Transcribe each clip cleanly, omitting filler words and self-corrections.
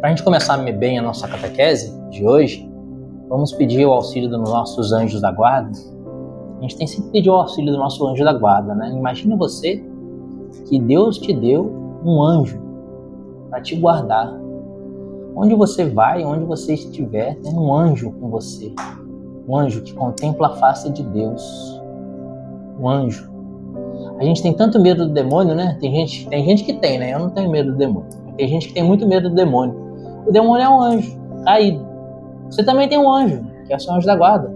Para a gente começar bem a nossa catequese de hoje, vamos pedir o auxílio dos nossos anjos da guarda. A gente tem sempre pedido o auxílio do nosso anjo da guarda, né? Imagina você que Deus te deu um anjo para te guardar. Onde você vai, onde você estiver, tem um anjo com você. Um anjo que contempla a face de Deus. Um anjo. A gente tem tanto medo do demônio, né? Tem gente que tem, né? Eu não tenho medo do demônio. Tem gente que tem muito medo do demônio. O demônio é um anjo caído. Você também tem um anjo, que é o seu anjo da guarda.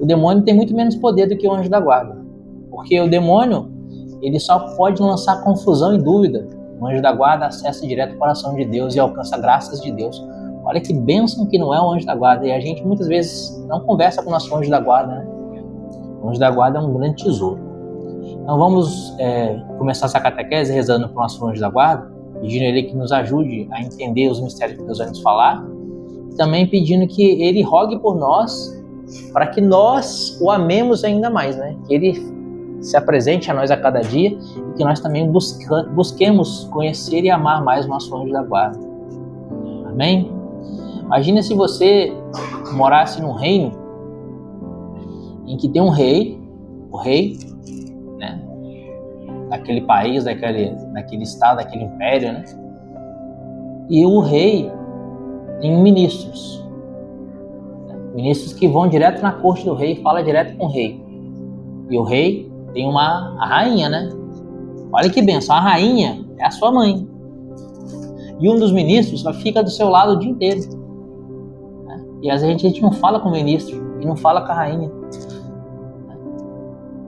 O demônio tem muito menos poder do que o anjo da guarda. Porque o demônio, ele só pode lançar confusão e dúvida. O anjo da guarda acessa direto o coração de Deus e alcança graças de Deus. Olha que bênção que não é o anjo da guarda. E a gente muitas vezes não conversa com o nosso anjo da guarda, né? O anjo da guarda é um grande tesouro. Então vamos começar essa catequese rezando para o nosso anjo da guarda, pedindo a ele que nos ajude a entender os mistérios que Deus vai nos falar, e também pedindo que ele rogue por nós, para que nós o amemos ainda mais, né? Que ele se apresente a nós a cada dia e que nós também busquemos conhecer e amar mais o nosso anjo da guarda. Amém? Imagina se você morasse num reino em que tem um rei, o rei, né, daquele país, daquele estado, daquele império, né? E o rei tem ministros. Ministros que vão direto na corte do rei e falam direto com o rei. E o rei tem a rainha, né? Olha que bênção, a rainha é a sua mãe. E um dos ministros fica do seu lado o dia inteiro. Né? E às vezes a gente não fala com o ministro e não fala com a rainha.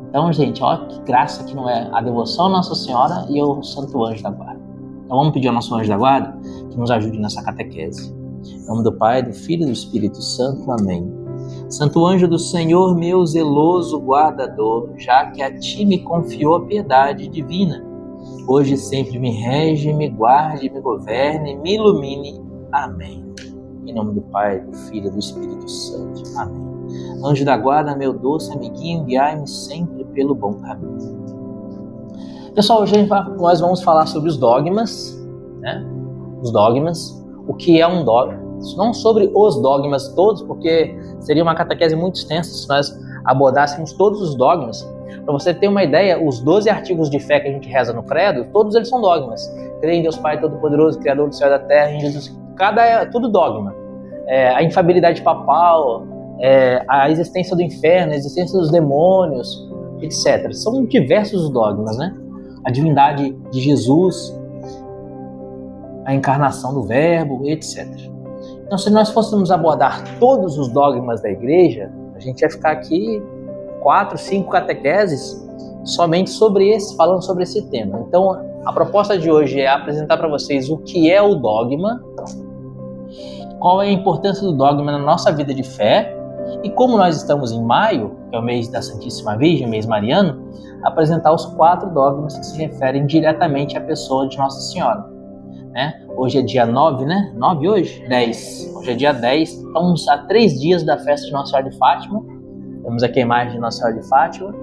Então, gente, olha que graça que não é a devoção à Nossa Senhora e ao Santo Anjo da Guarda. Então vamos pedir ao nosso anjo da guarda que nos ajude nessa catequese. Em nome do Pai, do Filho e do Espírito Santo. Amém. Santo anjo do Senhor, meu zeloso guardador, já que a ti me confiou a piedade divina, hoje sempre me rege, me guarde, me governe, me ilumine. Amém. Em nome do Pai, do Filho e do Espírito Santo. Amém. Anjo da guarda, meu doce amiguinho, guiai-me sempre pelo bom caminho. Pessoal, hoje nós vamos falar sobre os dogmas, né? Os dogmas. O que é um dogma? Não sobre os dogmas todos, porque seria uma catequese muito extensa se nós abordássemos todos os dogmas. Para você ter uma ideia, os 12 artigos de fé que a gente reza no credo, todos eles são dogmas. Creio em Deus Pai Todo-Poderoso, Criador do céu e da terra, em Jesus. Tudo dogma. A infabilidade papal, a existência do inferno, a existência dos demônios, etc. São diversos dogmas, né? A divindade de Jesus, a encarnação do Verbo, etc. Então, se nós fôssemos abordar todos os dogmas da igreja, a gente ia ficar aqui 4, 5 catequeses somente falando sobre esse tema. Então, a proposta de hoje é apresentar para vocês o que é o dogma, qual é a importância do dogma na nossa vida de fé, e como nós estamos em maio, que é o mês da Santíssima Virgem, mês mariano, apresentar os 4 dogmas que se referem diretamente à pessoa de Nossa Senhora. Né? Hoje é dia 9, né? 9 hoje? 10. Hoje é dia 10, estamos a 3 dias da festa de Nossa Senhora de Fátima. Temos aqui a imagem de Nossa Senhora de Fátima.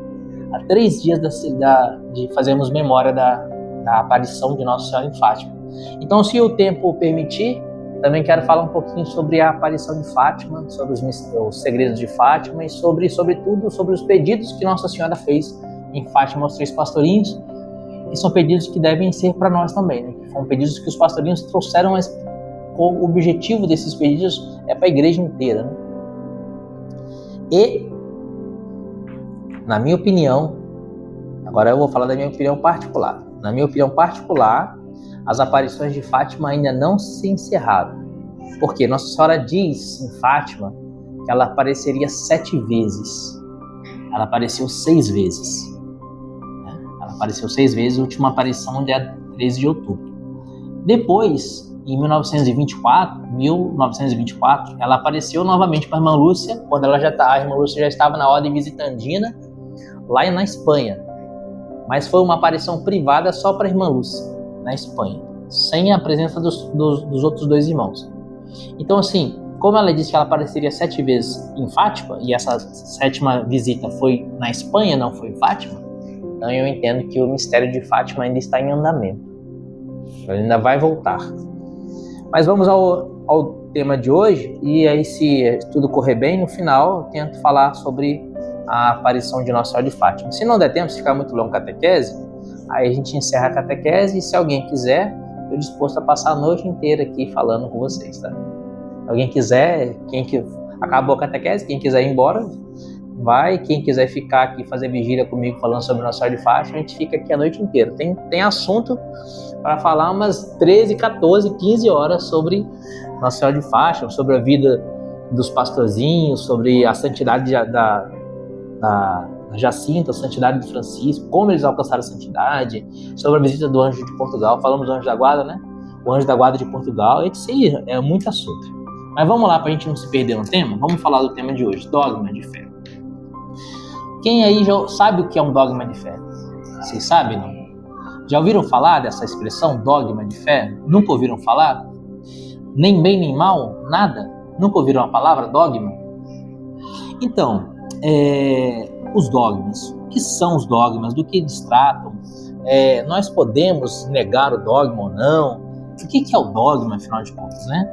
Há 3 dias de fazermos memória da aparição de Nossa Senhora em Fátima. Então, se o tempo permitir, também quero falar um pouquinho sobre a aparição de Fátima, sobre os segredos de Fátima e sobretudo sobre os pedidos que Nossa Senhora fez em Fátima aos 3 pastorinhos, que são pedidos que devem ser para nós também, né? Que foram pedidos que os pastorinhos trouxeram, mas o objetivo desses pedidos é para a igreja inteira, né? E, na minha opinião, agora eu vou falar da minha opinião particular. Na minha opinião particular, as aparições de Fátima ainda não se encerraram. Porque Nossa Senhora diz em Fátima que ela apareceria 7 vezes. Ela apareceu 6 vezes. Ela apareceu 6 vezes, a última aparição dia 13 de outubro. Depois, em 1924, ela apareceu novamente para a irmã Lúcia, quando a irmã Lúcia já estava na ordem visitandina, lá na Espanha. Mas foi uma aparição privada só para a irmã Lúcia, na Espanha, sem a presença dos outros 2 irmãos. Então, assim, como ela disse que ela apareceria 7 vezes em Fátima, e essa 7ª visita foi na Espanha, não foi em Fátima, então eu entendo que o mistério de Fátima ainda está em andamento. Ele ainda vai voltar. Mas vamos ao tema de hoje, e aí, se tudo correr bem, no final eu tento falar sobre a aparição de Nossa Senhora de Fátima. Se não der tempo, se ficar muito longo a catequese, aí a gente encerra a catequese, e se alguém quiser, eu estou disposto a passar a noite inteira aqui falando com vocês, tá? Se alguém quiser, acabou a catequese, quem quiser ir embora, vai. Quem quiser ficar aqui, fazer vigília comigo falando sobre Nossa Senhora de Fátima, a gente fica aqui a noite inteira. Tem assunto para falar umas 13, 14, 15 horas sobre Nossa Senhora de Fátima, sobre a vida dos pastorzinhos, sobre a santidade da Jacinta, a santidade de Francisco, como eles alcançaram a santidade, sobre a visita do anjo de Portugal. Falamos do anjo da guarda, né? O anjo da guarda de Portugal, etc. É muito assunto. Mas vamos lá, para a gente não se perder no tema, vamos falar do tema de hoje, dogma de fé. Quem aí já sabe o que é um dogma de fé? Vocês sabem, não? Já ouviram falar dessa expressão, dogma de fé? Nunca ouviram falar? Nem bem nem mal? Nada? Nunca ouviram a palavra dogma? Então, os dogmas. O que são os dogmas? Do que eles tratam? Nós podemos negar o dogma ou não? O que é o dogma, afinal de contas, né?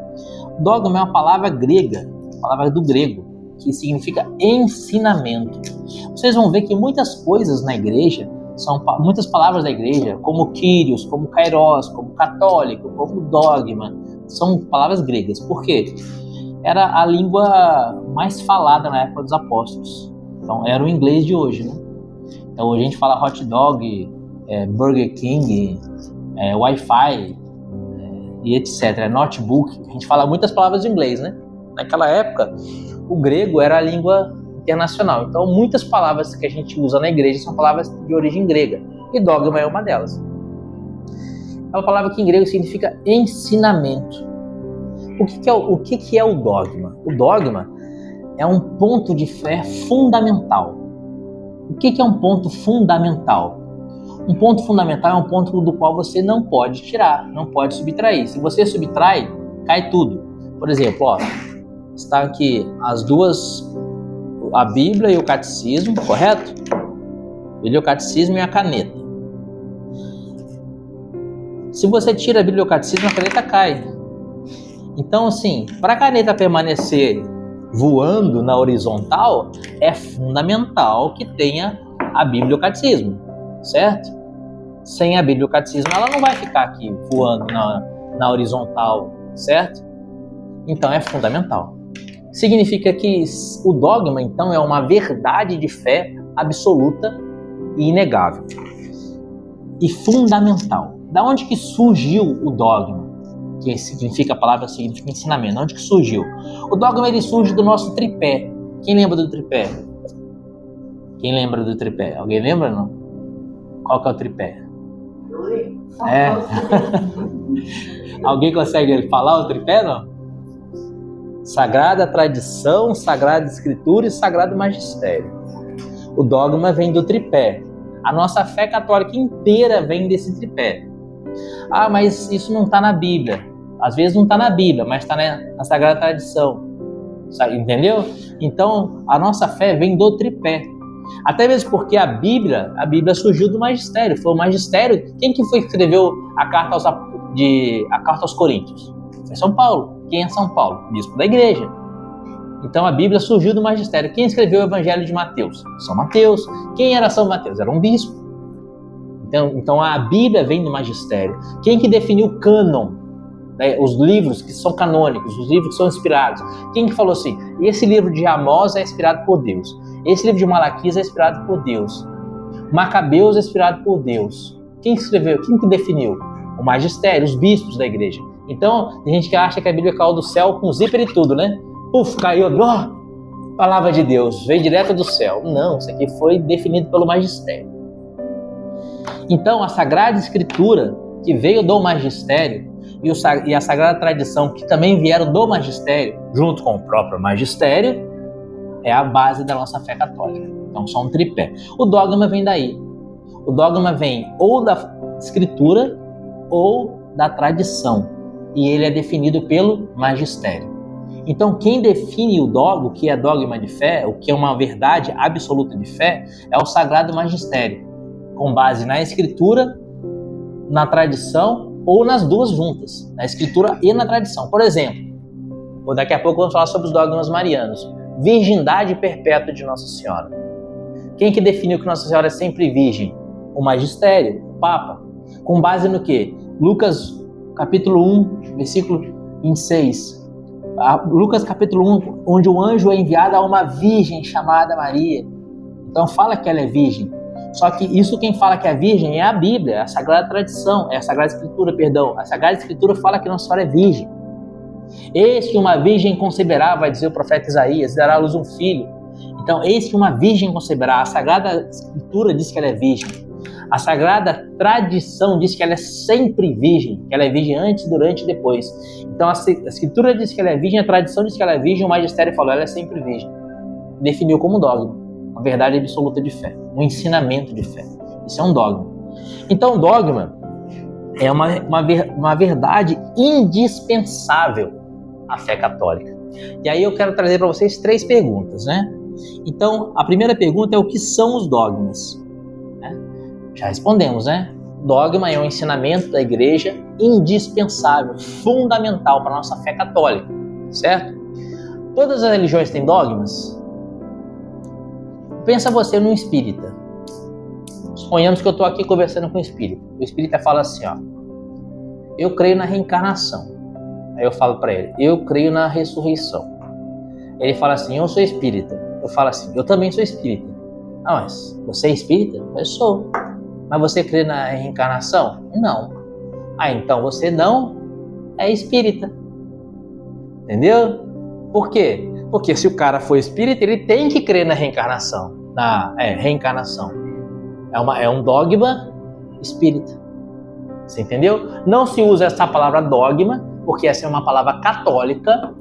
Dogma é uma palavra grega, palavra do grego, que significa ensinamento. Vocês vão ver que muitas coisas na igreja, muitas palavras da igreja, como Kyrios, como Kairos, como católico, como dogma, são palavras gregas. Por quê? Era a língua mais falada na época dos apóstolos. Então, era o inglês de hoje, né? Então, hoje a gente fala hot dog, Burger King, Wi-Fi, e etc. Notebook. A gente fala muitas palavras de inglês, né? Naquela época, o grego era a língua internacional. Então, muitas palavras que a gente usa na igreja são palavras de origem grega. E dogma é uma delas. É uma palavra que em grego significa ensinamento. O que é o dogma? O dogma é um ponto de fé fundamental. O que é um ponto fundamental? Um ponto fundamental é um ponto do qual você não pode tirar, não pode subtrair. Se você subtrai, cai tudo. Por exemplo, está aqui as duas, a Bíblia e o Catecismo, correto? Bíblia, o Catecismo e a caneta. Se você tira a Bíblia e o Catecismo, a caneta cai. Então, assim, para a caneta permanecer voando na horizontal, é fundamental que tenha a Bíblia e o Catecismo, certo? Sem a Bíblia e o Catecismo, ela não vai ficar aqui voando na horizontal, certo? Então, é fundamental. Significa que o dogma, então, é uma verdade de fé absoluta e inegável. E fundamental. Da onde que surgiu o dogma? Que significa, a palavra significa ensinamento. Onde que surgiu? O dogma, ele surge do nosso tripé. Quem lembra do tripé? Quem lembra do tripé? Alguém lembra, não? Qual que é o tripé? Alguém consegue falar o tripé, não? Sagrada tradição, sagrada escritura e sagrado magistério. O dogma vem do tripé. A nossa fé católica inteira vem desse tripé. Ah, mas isso não está na Bíblia. Às vezes não está na Bíblia, mas está na sagrada tradição. Entendeu? Então, a nossa fé vem do tripé. Até mesmo porque a Bíblia surgiu do magistério. Foi o magistério. Quem que foi que escreveu a carta aos Coríntios? Foi São Paulo. Quem é São Paulo? Bispo da igreja. Então a Bíblia surgiu do magistério. Quem escreveu o Evangelho de Mateus? São Mateus. Quem era São Mateus? Era um bispo. Então a Bíblia vem do magistério. Quem que definiu o cânon? Os livros que são canônicos, os livros que são inspirados. Quem que falou assim? Esse livro de Amós é inspirado por Deus. Esse livro de Malaquias é inspirado por Deus. Macabeus é inspirado por Deus. Quem escreveu? Quem que definiu? O magistério, os bispos da igreja. Então, tem gente que acha que a Bíblia caiu do céu com zíper e tudo, né? Puf, caiu, palavra de Deus, veio direto do céu. Não, isso aqui foi definido pelo magistério. Então, a Sagrada Escritura, que veio do magistério, e a Sagrada Tradição, que também vieram do magistério, junto com o próprio magistério, é a base da nossa fé católica. Então, só um tripé. O dogma vem daí. O dogma vem ou da Escritura ou da tradição. E ele é definido pelo magistério. Então, quem define o que é dogma de fé, o que é uma verdade absoluta de fé, é o Sagrado Magistério, com base na Escritura, na tradição ou nas duas juntas, na escritura e na tradição. Por exemplo, daqui a pouco vamos falar sobre os dogmas marianos. Virgindade perpétua de Nossa Senhora. Quem que definiu que Nossa Senhora é sempre virgem? O magistério, o Papa. Com base no quê? Lucas capítulo 1, versículo 26. Lucas capítulo 1, onde o anjo é enviado a uma virgem chamada Maria. Então fala que ela é virgem. Só que isso quem fala que é virgem é a Bíblia, é a Sagrada Tradição, é a Sagrada Escritura, perdão. A Sagrada Escritura fala que Nossa Senhora é virgem. Eis que uma virgem conceberá, vai dizer o profeta Isaías, dará à luz um filho. Então, eis que uma virgem conceberá. A Sagrada Escritura diz que ela é virgem. A Sagrada Tradição diz que ela é sempre virgem, que ela é virgem antes, durante e depois. Então, a Escritura diz que ela é virgem, a tradição diz que ela é virgem, o magistério falou, ela é sempre virgem. Definiu como dogma, uma verdade absoluta de fé, um ensinamento de fé. Isso é um dogma. Então, dogma é uma verdade indispensável à fé católica. E aí eu quero trazer para vocês 3 perguntas, né? Então, a primeira pergunta é o que são os dogmas? Já respondemos, né? Dogma é um ensinamento da igreja indispensável, fundamental para a nossa fé católica, certo? Todas as religiões têm dogmas? Pensa você num espírita. Suponhamos que eu estou aqui conversando com o espírita. O espírita fala assim, ó, eu creio na reencarnação. Aí eu falo para ele, eu creio na ressurreição. Ele fala assim, eu sou espírita. Eu falo assim, eu também sou espírita. Ah, mas você é espírita? Eu sou. Mas você crê na reencarnação? Não. Ah, então você não é espírita. Entendeu? Por quê? Porque se o cara for espírita, ele tem que crer na reencarnação. Reencarnação. É um dogma espírita. Você entendeu? Não se usa essa palavra dogma, porque essa é uma palavra católica,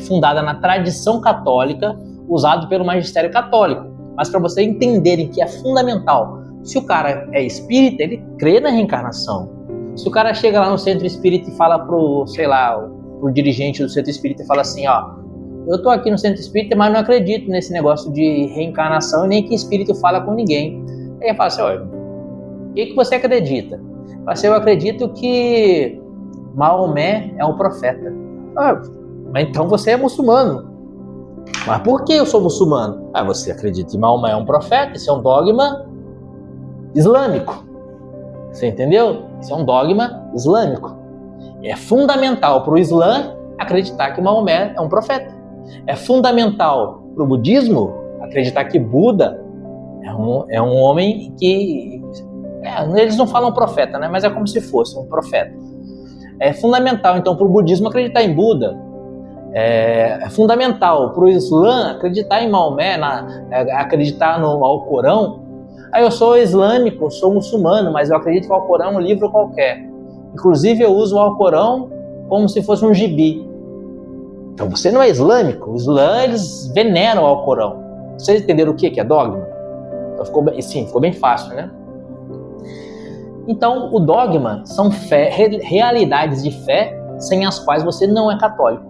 fundada na tradição católica, usada pelo magistério católico. Mas para vocês entenderem que é fundamental, se o cara é espírita, ele crê na reencarnação. Se o cara chega lá no centro espírita e fala pro dirigente do centro espírita e fala assim, ó, eu tô aqui no centro espírita, mas não acredito nesse negócio de reencarnação e nem que espírito fala com ninguém. Aí ele fala assim, olha, o que você acredita? Fala assim, eu acredito que Maomé é um profeta. Ah, mas então você é muçulmano. Mas por que eu sou muçulmano? Ah, você acredita que Maomé é um profeta, isso é um dogma islâmico. Você entendeu? Isso é um dogma islâmico. É fundamental para o Islã acreditar que Maomé é um profeta. É fundamental para o budismo acreditar que Buda é um homem que... eles não falam profeta, né? Mas é como se fosse um profeta. É fundamental, então, para o budismo acreditar em Buda. É fundamental para o Islã acreditar em Maomé, acreditar no Alcorão. Aí eu sou islâmico, sou muçulmano, mas eu acredito que o Alcorão é um livro qualquer. Inclusive eu uso o Alcorão como se fosse um gibi. Então você não é islâmico. O Islã, eles veneram o Alcorão. Vocês entenderam o que é dogma? Então ficou bem fácil, né? Então o dogma são realidades de fé sem as quais você não é católico.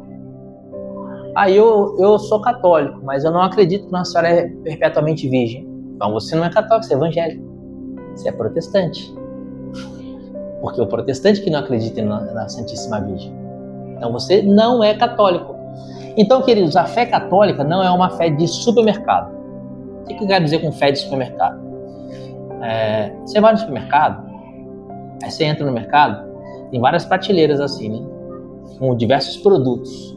Aí eu sou católico, mas eu não acredito que Nossa Senhora é perpetuamente virgem. Então você não é católico, você é evangélico. Você é protestante. Porque o protestante que não acredita na Santíssima Virgem. Então você não é católico. Então, queridos, a fé católica não é uma fé de supermercado. O que eu quero dizer com fé de supermercado? Você vai no supermercado, aí você entra no mercado, tem várias prateleiras assim, né? Com diversos produtos.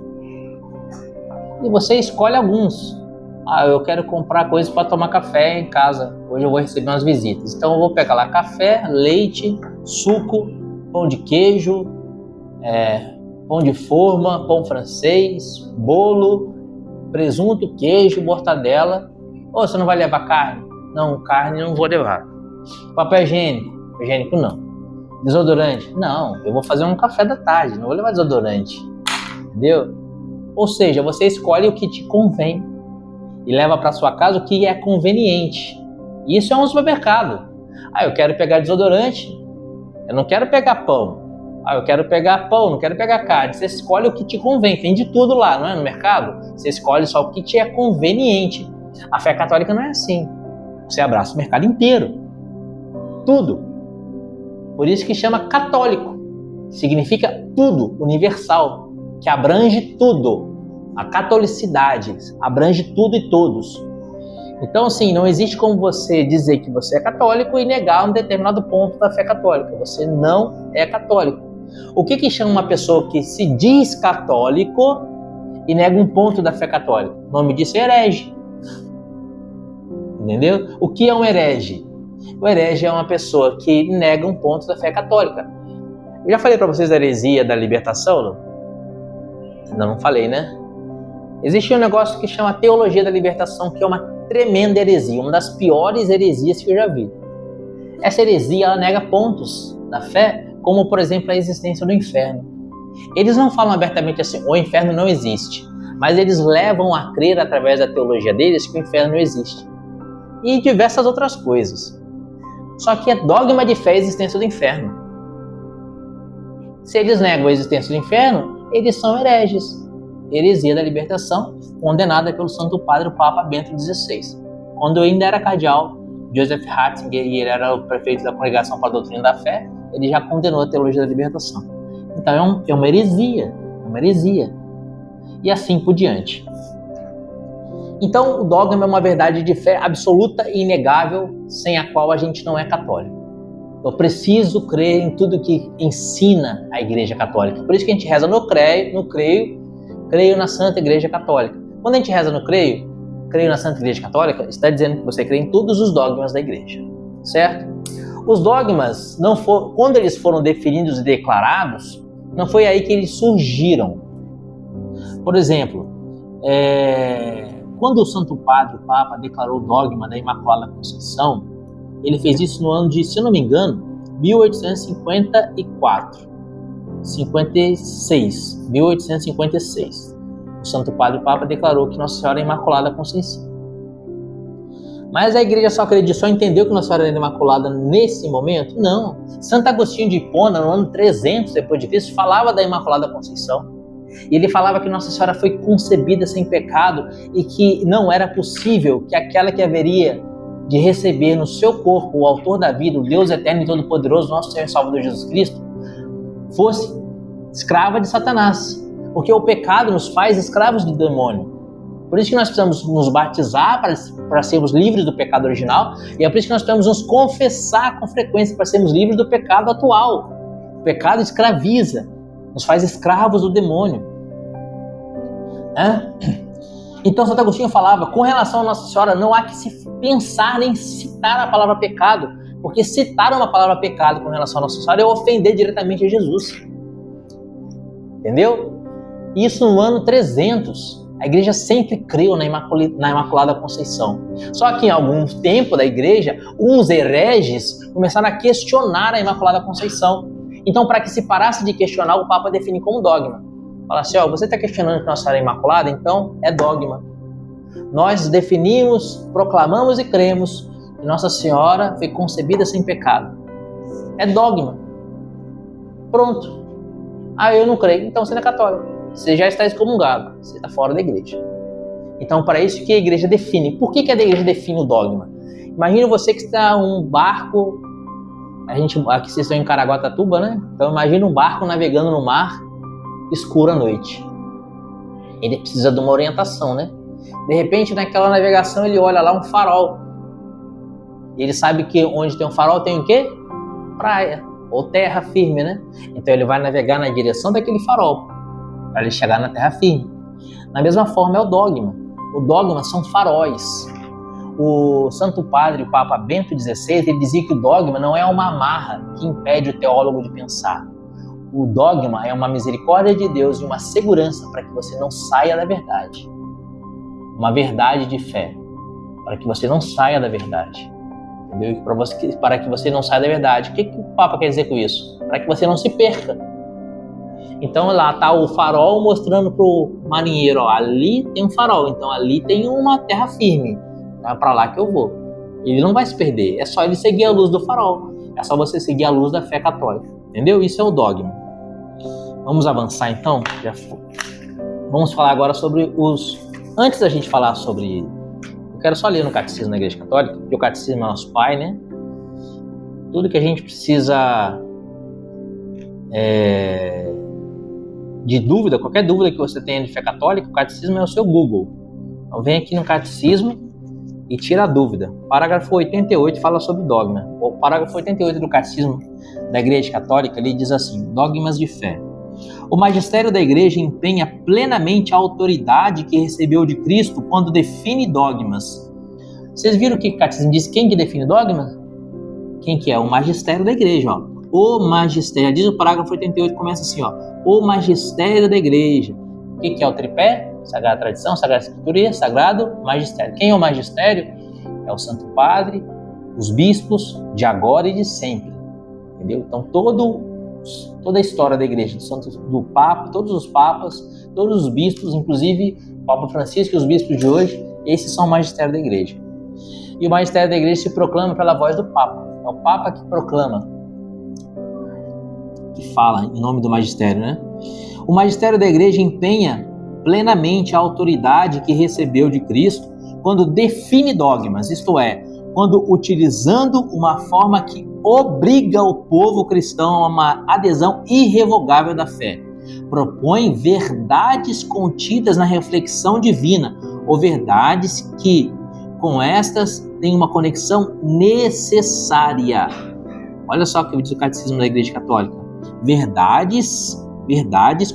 E você escolhe alguns. Ah, eu quero comprar coisas para tomar café em casa. Hoje eu vou receber umas visitas. Então eu vou pegar lá café, leite, suco, pão de queijo, pão de forma, pão francês, bolo, presunto, queijo, mortadela. Ou você não vai levar carne? Não, carne eu não vou levar. Papel higiênico não. Desodorante? Não, eu vou fazer um café da tarde, não vou levar desodorante. Entendeu? Ou seja, você escolhe o que te convém e leva para sua casa o que é conveniente. Isso é um supermercado. Ah, eu quero pegar desodorante, eu não quero pegar pão. Ah, eu quero pegar pão, não quero pegar carne. Você escolhe o que te convém, tem de tudo lá, não é? No mercado, você escolhe só o que te é conveniente. A fé católica não é assim. Você abraça o mercado inteiro. Tudo. Por isso que chama católico. Significa tudo, universal, que abrange tudo. A catolicidade abrange tudo e todos. Então, assim, não existe como você dizer que você é católico e negar um determinado ponto da fé católica. Você não é católico. O que chama uma pessoa que se diz católico e nega um ponto da fé católica? O nome disso é herege. Entendeu? O que é um herege? O herege é uma pessoa que nega um ponto da fé católica. Eu já falei para vocês da heresia da libertação? Não? Ainda não falei, né? Existe um negócio que chama teologia da libertação, que é uma tremenda heresia, uma das piores heresias que eu já vi. Essa heresia, ela nega pontos da fé, como, por exemplo, a existência do inferno. Eles não falam abertamente assim, o inferno não existe, mas eles levam a crer, através da teologia deles, que o inferno não existe. E diversas outras coisas. Só que é dogma de fé a existência do inferno. Se eles negam a existência do inferno, eles são hereges. Heresia da libertação, condenada pelo Santo Padre, o Papa Bento XVI. Quando eu ainda era cardeal, Joseph Ratzinger, e ele era o prefeito da Congregação para a Doutrina da Fé, ele já condenou a teologia da libertação. Então é uma heresia, E assim por diante. Então o dogma é uma verdade de fé absoluta e inegável, sem a qual a gente não é católico. Eu preciso crer em tudo que ensina a Igreja Católica. Por isso que a gente reza no creio na Santa Igreja Católica. Quando a gente reza no creio na Santa Igreja Católica, está dizendo que você crê em todos os dogmas da Igreja, certo? Os dogmas, quando eles foram definidos e declarados, não foi aí que eles surgiram. Por exemplo, quando o Santo Padre, o Papa, declarou o dogma da Imaculada Conceição, ele fez isso no ano de, se eu não me engano, 1856. O Santo Padre Papa declarou que Nossa Senhora é Imaculada Conceição. Mas a igreja só entendeu que Nossa Senhora era Imaculada nesse momento? Não. Santo Agostinho de Hipona, no ano 300 depois de Cristo, falava da Imaculada Conceição. E ele falava que Nossa Senhora foi concebida sem pecado e que não era possível que aquela que haveria de receber no seu corpo o autor da vida, o Deus eterno e todo-poderoso, nosso Senhor e Salvador Jesus Cristo, fosse escrava de Satanás, porque o pecado nos faz escravos do demônio. Por isso que nós precisamos nos batizar para sermos livres do pecado original, e é por isso que nós precisamos nos confessar com frequência para sermos livres do pecado atual. O pecado escraviza, nos faz escravos do demônio. Então Santo Agostinho falava, com relação a Nossa Senhora, não há que se pensar nem citar a palavra pecado, porque citar uma palavra pecado com relação a Nossa Senhora é ofender diretamente a Jesus. Entendeu? Isso no ano 300. A igreja sempre creu na Imaculada Conceição. Só que em algum tempo da igreja, uns hereges começaram a questionar a Imaculada Conceição. Então, para que se parasse de questionar, o Papa define como dogma. Fala assim, você está questionando que Nossa Senhora é Imaculada? Então é dogma. Nós definimos, proclamamos e cremos que Nossa Senhora foi concebida sem pecado. É dogma. Pronto. Eu não creio, então você não é católico. Você já está excomungado, você está fora da igreja. Então, para isso que a igreja define. Por que a igreja define o dogma? Imagina você que está um barco, aqui vocês estão em Caraguatatuba, né? Então imagina um barco navegando no mar, escuro à noite. Ele precisa de uma orientação, né? De repente, naquela navegação, ele olha lá um farol. E ele sabe que onde tem um farol tem o quê? Praia, ou terra firme, né? Então ele vai navegar na direção daquele farol, para ele chegar na terra firme. Da mesma forma é o dogma. O dogma são faróis. O Santo Padre, o Papa Bento XVI, ele dizia que o dogma não é uma amarra que impede o teólogo de pensar. O dogma é uma misericórdia de Deus e uma segurança para que você não saia da verdade. Uma verdade de fé, para que você não saia da verdade. Entendeu? Para que você não saia da verdade. O que o Papa quer dizer com isso? Para que você não se perca. Então lá está o farol mostrando para o marinheiro, ali tem um farol, então ali tem uma terra firme. É para lá que eu vou. Ele não vai se perder, é só ele seguir a luz do farol. É só você seguir a luz da fé católica. Entendeu? Isso é o dogma. Vamos avançar então? Vamos falar agora sobre os... Antes da gente falar sobre... Eu quero só ler no Catecismo da Igreja Católica, porque o Catecismo é nosso pai, né? Tudo que a gente precisa de dúvida, qualquer dúvida que você tenha de fé católica, o catecismo é o seu Google. Então vem aqui no catecismo e tira a dúvida. Parágrafo 88 fala sobre dogma. O parágrafo 88 do catecismo da Igreja Católica, ele diz assim: dogmas de fé. O magistério da Igreja empenha plenamente a autoridade que recebeu de Cristo quando define dogmas. Vocês viram o que o catecismo diz? Quem que define dogma? Quem que é? O magistério da Igreja, ó. O magistério, diz o parágrafo 88, começa assim, ó. O magistério da Igreja. O que é o tripé? Sagrada Tradição, Sagrada Escritura e Sagrado Magistério. Quem é o magistério? É o Santo Padre, os bispos de agora e de sempre. Entendeu? Então toda a história da Igreja, do Papa, todos os papas, todos os bispos, inclusive o Papa Francisco e os bispos de hoje, esses são o magistério da Igreja. E o magistério da Igreja se proclama pela voz do Papa. É o Papa que proclama, que fala em nome do magistério, né? O magistério da Igreja empenha plenamente a autoridade que recebeu de Cristo quando define dogmas, isto é, quando utilizando uma forma que obriga o povo cristão a uma adesão irrevogável da fé. Propõe verdades contidas na reflexão divina, ou verdades que, com estas, têm uma conexão necessária. Olha só o que diz o Catecismo da Igreja Católica. Verdades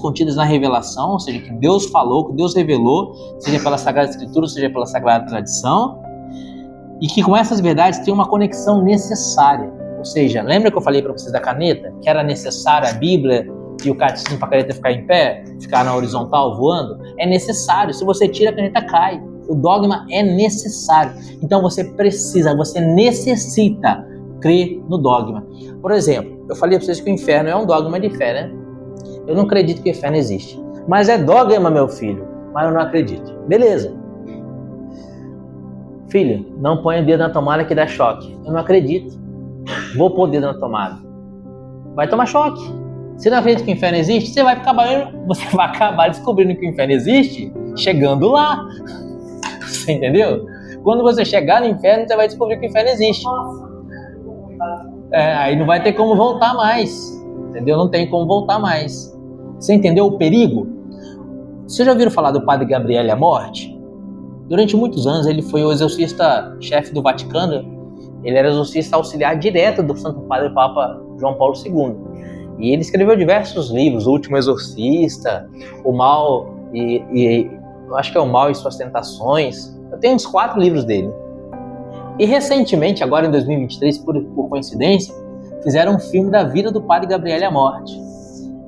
contidas na revelação, ou seja, que Deus falou, que Deus revelou, seja pela Sagrada Escritura, seja pela Sagrada Tradição, e que com essas verdades tem uma conexão necessária. Ou seja, lembra que eu falei para vocês da caneta? Que era necessária a Bíblia e o catecismo para a caneta ficar em pé, ficar na horizontal voando? É necessário. Se você tira, a caneta cai. O dogma é necessário. Então você necessita crer no dogma. Por exemplo, eu falei para vocês que o inferno é um dogma de fé, né? Eu não acredito que o inferno existe. Mas é dogma, meu filho. Mas eu não acredito. Beleza. Filho, não ponha o dedo na tomada que dá choque. Eu não acredito. Vou pôr o dedo na tomada. Vai tomar choque. Se não acredita que o inferno existe, você vai acabar descobrindo que o inferno existe chegando lá. Você entendeu? Quando você chegar no inferno, você vai descobrir que o inferno existe. Aí não vai ter como voltar mais. Entendeu? Não tem como voltar mais. Você entendeu o perigo? Vocês já ouviram falar do Padre Gabriele à morte? Durante muitos anos ele foi o exorcista-chefe do Vaticano. Ele era exorcista auxiliar direto do Santo Padre Papa João Paulo II. E ele escreveu diversos livros, O Último Exorcista, O Mal eu acho que é O Mal e Suas Tentações. Eu tenho uns 4 livros dele. E recentemente, agora em 2023, por coincidência, fizeram um filme da vida do Padre Gabriele à morte.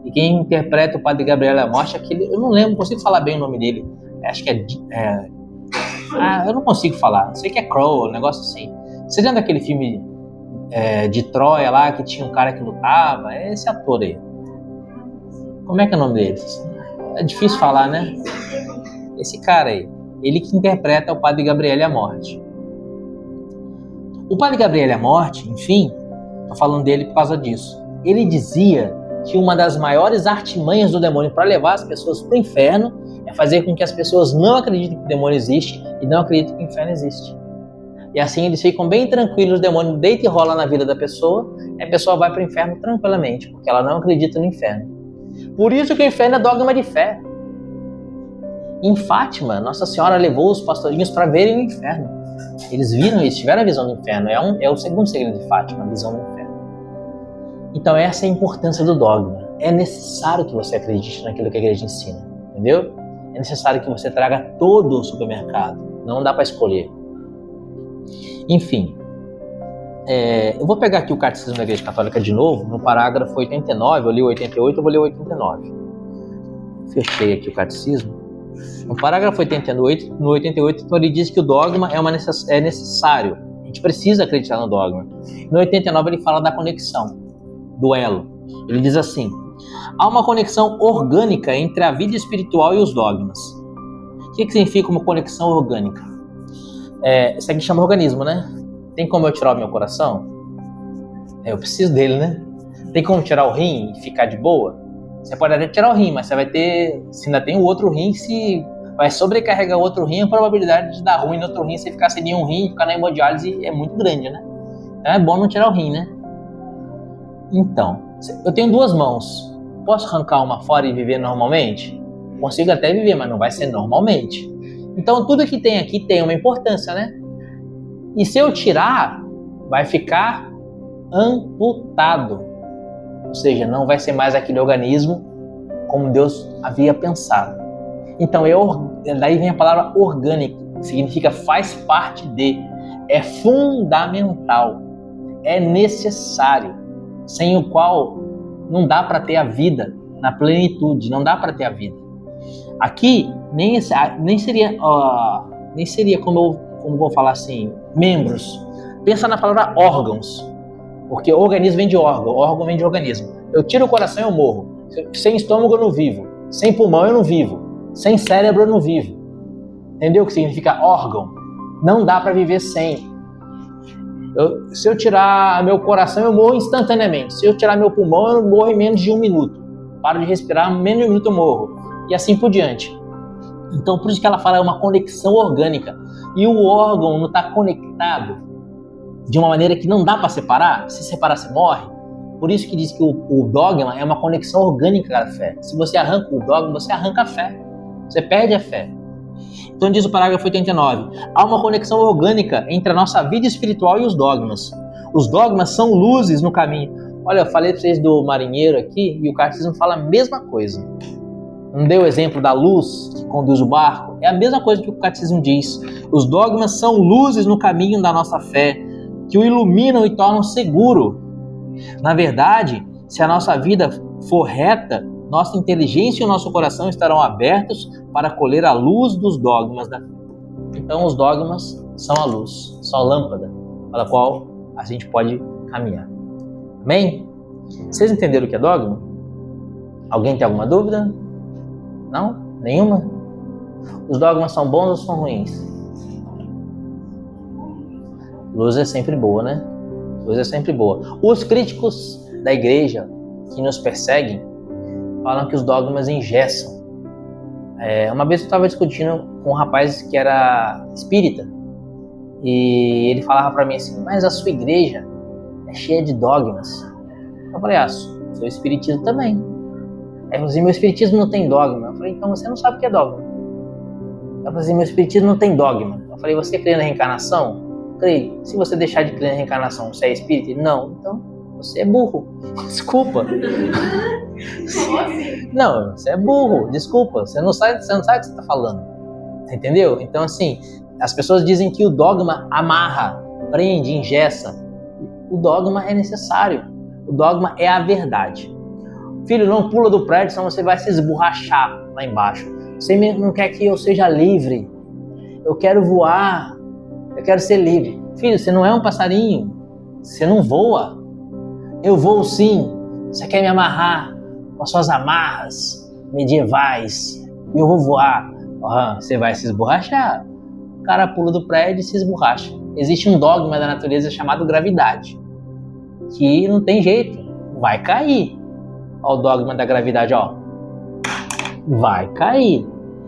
E quem interpreta o Padre Gabriele à morte é aquele, eu não lembro, não consigo falar bem o nome dele. Acho que eu não consigo falar. Sei que é Crow, um negócio assim. Você lembra daquele filme de Troia lá, que tinha um cara que lutava? É esse ator aí. Como é que é o nome dele? É difícil falar, né? Esse cara aí. Ele que interpreta o Padre Gabriele à morte. O Padre Gabriele à morte, enfim, tô falando dele por causa disso. Ele dizia que uma das maiores artimanhas do demônio para levar as pessoas para o inferno é fazer com que as pessoas não acreditem que o demônio existe e não acreditem que o inferno existe. E assim eles ficam bem tranquilos, o demônio deita e rola na vida da pessoa, e a pessoa vai para o inferno tranquilamente, porque ela não acredita no inferno. Por isso que o inferno é dogma de fé. Em Fátima, Nossa Senhora levou os pastorinhos para verem o inferno. Eles viram isso, tiveram a visão do inferno. É o segundo segredo de Fátima, a visão do inferno. Então essa é a importância do dogma. É necessário que você acredite naquilo que a igreja ensina, entendeu? É necessário que você traga todo o supermercado. Não dá para escolher. Enfim, eu vou pegar aqui o Catecismo da Igreja Católica de novo, no parágrafo 89, eu li o 88, eu vou ler o 89. Fechei aqui o Catecismo. No parágrafo 88, no 88, então ele diz que o dogma é necessário. A gente precisa acreditar no dogma. No 89 ele fala da conexão, do elo. Ele diz assim: há uma conexão orgânica entre a vida espiritual e os dogmas. O que significa uma conexão orgânica? Isso aqui chama organismo, né? Tem como eu tirar o meu coração? Eu preciso dele, né? Tem como tirar o rim e ficar de boa? Você pode até tirar o rim, mas você vai ter... Se ainda tem o outro rim, se vai sobrecarregar o outro rim, a probabilidade de dar ruim no outro rim, você ficar sem nenhum rim e ficar na hemodiálise é muito grande, né? Então é bom não tirar o rim, né? Então, Eu tenho 2 mãos. Posso arrancar uma fora e viver normalmente? Consigo até viver, mas não vai ser normalmente. Então tudo que tem aqui tem uma importância, né? E se eu tirar, vai ficar amputado. Ou seja, não vai ser mais aquele organismo como Deus havia pensado. Então, daí vem a palavra orgânico, que significa faz parte de, é fundamental, é necessário, sem o qual não dá para ter a vida na plenitude, não dá para ter a vida. Aqui nem seria como vou falar assim, membros. Pensa na palavra órgãos, porque organismo vem de órgão vem de organismo. Eu tiro o coração e eu morro. Sem estômago eu não vivo, sem pulmão eu não vivo, sem cérebro eu não vivo. Entendeu o que significa órgão? Não dá para viver sem. Se eu tirar meu coração, eu morro instantaneamente. Se eu tirar meu pulmão, eu morro em menos de 1 minuto. Paro de respirar, em menos de 1 minuto eu morro. E assim por diante. Então, por isso que ela fala é uma conexão orgânica. E o órgão não está conectado de uma maneira que não dá para separar. Se separar, você morre. Por isso que diz que o dogma é uma conexão orgânica da fé. Se você arranca o dogma, você arranca a fé. Você perde a fé. Então diz o parágrafo 89. Há uma conexão orgânica entre a nossa vida espiritual e os dogmas. Os dogmas são luzes no caminho. Olha, eu falei para vocês do marinheiro aqui e o catecismo fala a mesma coisa. Não deu o exemplo da luz que conduz o barco? É a mesma coisa que o catecismo diz. Os dogmas são luzes no caminho da nossa fé, que o iluminam e tornam seguro. Na verdade, se a nossa vida for reta, nossa inteligência e o nosso coração estarão abertos para colher a luz dos dogmas da fé. Então, os dogmas são a luz, são a lâmpada pela qual a gente pode caminhar. Amém? Vocês entenderam o que é dogma? Alguém tem alguma dúvida? Não? Nenhuma? Os dogmas são bons ou são ruins? Luz é sempre boa, né? Luz é sempre boa. Os críticos da igreja que nos perseguem falam que os dogmas engessam. Uma vez eu estava discutindo com um rapaz que era espírita e ele falava para mim assim, mas a sua igreja é cheia de dogmas. Eu falei, seu espiritismo também. Ele falou assim, meu espiritismo não tem dogma. Eu falei, então você não sabe o que é dogma. Ele falou assim, meu espiritismo não tem dogma. Eu falei, você crê na reencarnação? Creio. Se você deixar de crer na reencarnação, você é espírita? Não. Então, você é burro. Desculpa. Não, você é burro. Desculpa. Você não sabe o que você está falando. Entendeu? Então, assim, as pessoas dizem que o dogma amarra, prende, engessa. O dogma é necessário. O dogma é a verdade. Filho, não pula do prédio, senão você vai se esborrachar lá embaixo. Você não quer que eu seja livre. Eu quero voar. Eu quero ser livre. Filho, você não é um passarinho. Você não voa. Eu voo sim. Você quer me amarrar com as suas amarras medievais e eu vou voar. Você vai se esborrachar. O cara pula do prédio e se esborracha. Existe um dogma da natureza chamado gravidade. Que não tem jeito. Vai cair. Olha o dogma da gravidade, ó. Vai cair.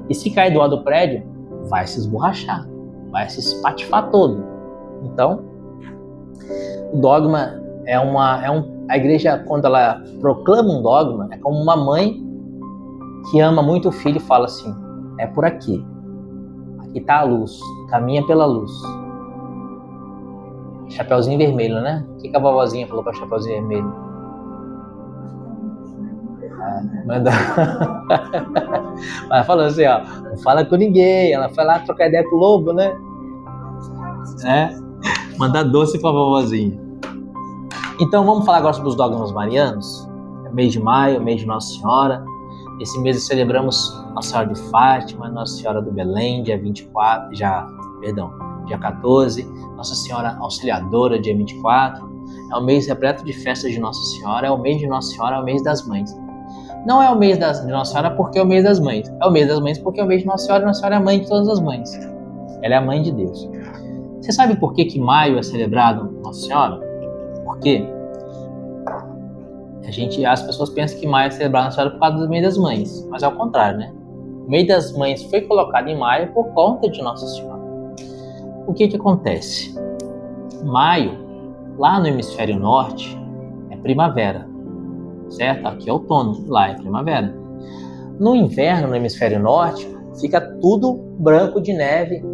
E se cair do lado do prédio, vai se esborrachar. Vai se espatifar todo. Então, o dogma a igreja, quando ela proclama um dogma, é como uma mãe que ama muito o filho e fala assim, é por aqui. Aqui está a luz. Caminha pela luz. Chapeuzinho vermelho, né? O que a vovozinha falou para Chapeuzinho vermelho? Manda. Ela falou assim, ó, não fala com ninguém. Ela foi lá trocar ideia com o lobo, né? Mandar doce pra vovozinha. Então vamos falar agora sobre os dogmas marianos. É mês de maio, mês de Nossa Senhora. Esse mês celebramos Nossa Senhora de Fátima, Nossa Senhora do Belém, dia 14, Nossa Senhora Auxiliadora, dia 24. É um mês repleto de festas de Nossa Senhora, é o mês de Nossa Senhora, é o mês das mães. Não é o mês de Nossa Senhora porque é o mês das mães. É o mês das mães porque é o mês de Nossa Senhora e Nossa Senhora é a mãe de todas as mães. Ela é a mãe de Deus. Você sabe por que maio é celebrado Nossa Senhora? Por quê? As pessoas pensam que maio é celebrado Nossa Senhora por causa do mês das mães. Mas é ao contrário, né? O mês das mães foi colocado em maio por conta de Nossa Senhora. O que acontece? Maio, lá no hemisfério norte, é primavera. certo? Aqui é outono, lá é primavera. No inverno, no hemisfério norte, fica tudo branco de neve,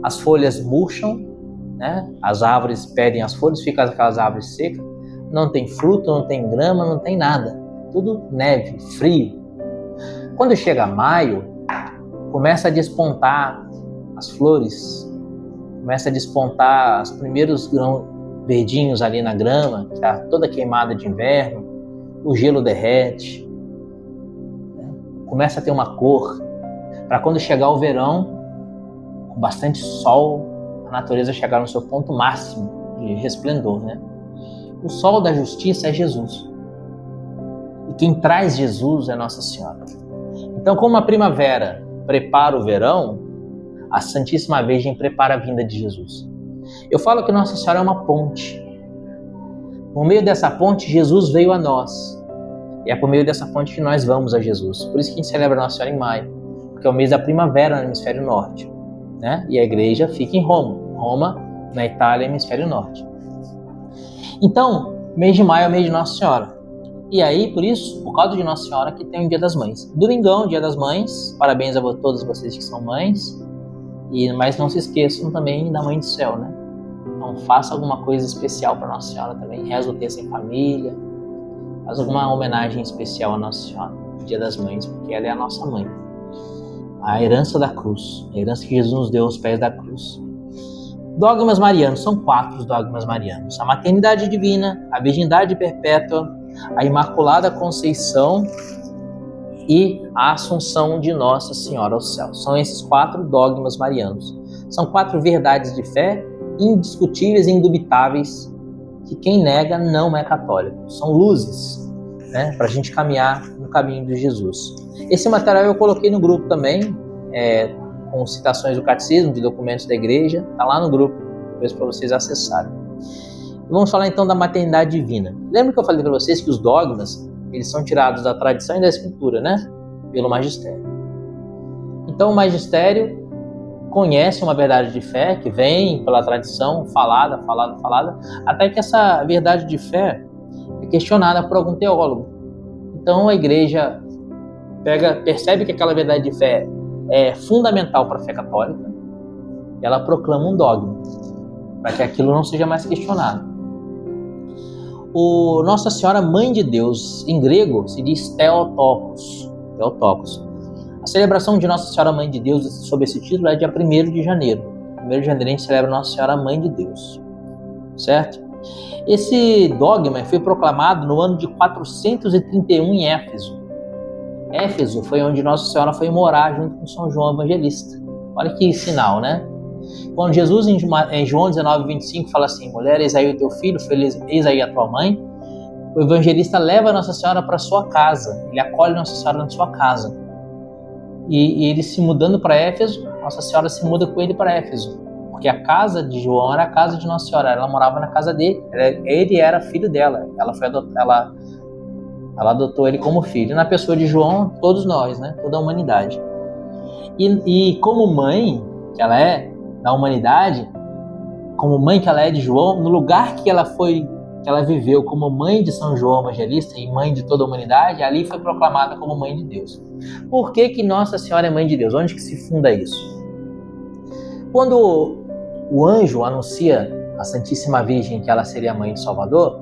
as folhas murcham, né? As árvores perdem as folhas, ficam aquelas árvores secas, não tem fruto, não tem grama, não tem nada, tudo neve, frio. Quando chega maio, começa a despontar as flores, começa a despontar os primeiros grãos verdinhos ali na grama, que está toda queimada de inverno, o gelo derrete, né? Começa a ter uma cor, para quando chegar o verão, com bastante sol, a natureza chegar no seu ponto máximo de resplendor, né? O sol da justiça é Jesus. E quem traz Jesus é Nossa Senhora. Então, como a primavera prepara o verão, a Santíssima Virgem prepara a vinda de Jesus. Eu falo que Nossa Senhora é uma ponte. Por meio dessa ponte, Jesus veio a nós. E é por meio dessa ponte que nós vamos a Jesus. Por isso que a gente celebra Nossa Senhora em maio, porque é o mês da primavera no hemisfério norte, né? E a igreja fica em Roma. Roma, na Itália, hemisfério norte. Então, mês de maio é o mês de Nossa Senhora. E aí, por isso, por causa de Nossa Senhora, que tem o Dia das Mães. Domingão, Dia das Mães. Parabéns a todas vocês que são mães. Mas não se esqueçam também da Mãe do Céu, né? Então, faça alguma coisa especial para Nossa Senhora também. Reza o texto em família. Faz alguma homenagem especial a Nossa Senhora, no Dia das Mães, porque ela é a nossa mãe. A herança da cruz. A herança que Jesus nos deu aos pés da cruz. Dogmas marianos, são 4 os dogmas marianos: a maternidade divina, a virgindade perpétua, a Imaculada Conceição e a Assunção de Nossa Senhora ao céu. São esses 4 dogmas marianos. São 4 verdades de fé indiscutíveis e indubitáveis que quem nega não é católico. São luzes, né, para a gente caminhar no caminho de Jesus. Esse material eu coloquei no grupo também, com citações do catecismo, de documentos da igreja, está lá no grupo, depois para vocês acessarem. Vamos falar então da maternidade divina. Lembra que eu falei para vocês que os dogmas, eles são tirados da tradição e da escritura, né? Pelo magistério. Então o magistério conhece uma verdade de fé que vem pela tradição, falada, até que essa verdade de fé é questionada por algum teólogo. Então a igreja percebe que aquela verdade de fé é fundamental para a fé católica, e ela proclama um dogma, para que aquilo não seja mais questionado. Nossa Senhora Mãe de Deus, em grego, se diz Theotokos. A celebração de Nossa Senhora Mãe de Deus, sob esse título, é dia 1º de janeiro. 1º de janeiro a gente celebra Nossa Senhora Mãe de Deus, certo? Esse dogma foi proclamado no ano de 431 em Éfeso. Éfeso foi onde Nossa Senhora foi morar junto com São João Evangelista. Olha que sinal, né? Quando Jesus, em João 19:25, fala assim: mulher, eis aí o teu filho, eis aí a tua mãe, o evangelista leva Nossa Senhora para sua casa, ele acolhe Nossa Senhora na sua casa. E ele se mudando para Éfeso, Nossa Senhora se muda com ele para Éfeso, porque a casa de João era a casa de Nossa Senhora, ela morava na casa dele, ele era filho dela, ela adotou ele como filho. E na pessoa de João, todos nós, né? Toda a humanidade. E como mãe que ela é da humanidade, como mãe que ela é de João, no lugar que ela viveu como mãe de São João Evangelista e mãe de toda a humanidade, ali foi proclamada como mãe de Deus. Por que Nossa Senhora é mãe de Deus? Onde que se funda isso? Quando o anjo anuncia à Santíssima Virgem que ela seria a mãe do Salvador,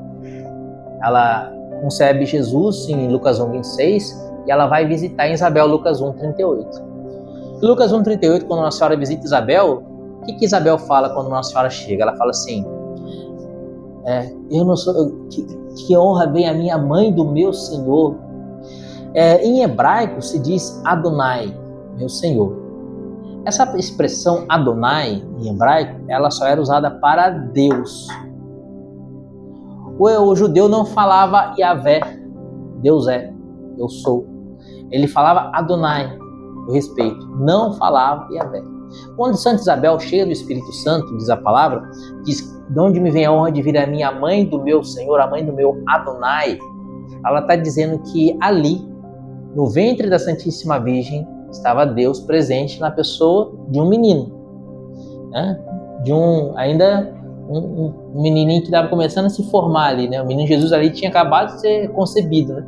ela concebe Jesus em Lucas 1:26 e ela vai visitar Isabel, Lucas 1:38. Lucas 1:38, quando Nossa Senhora visita Isabel, o que Isabel fala quando Nossa Senhora chega? Ela fala assim: eu não sou, que honra vem a minha mãe do meu Senhor. Em hebraico se diz Adonai, meu Senhor. Essa expressão Adonai, em hebraico, ela só era usada para Deus. O judeu não falava Yahvé, Deus é, eu sou. Ele falava Adonai, o respeito, não falava Yahvé. Quando Santa Isabel, cheia do Espírito Santo, diz a palavra, diz: de onde me vem a honra de vir a minha mãe do meu Senhor, a mãe do meu Adonai, ela está dizendo que ali, no ventre da Santíssima Virgem, estava Deus presente na pessoa de um menino, né? Ainda um menininho que estava começando a se formar ali, né? O menino Jesus ali tinha acabado de ser concebido, né?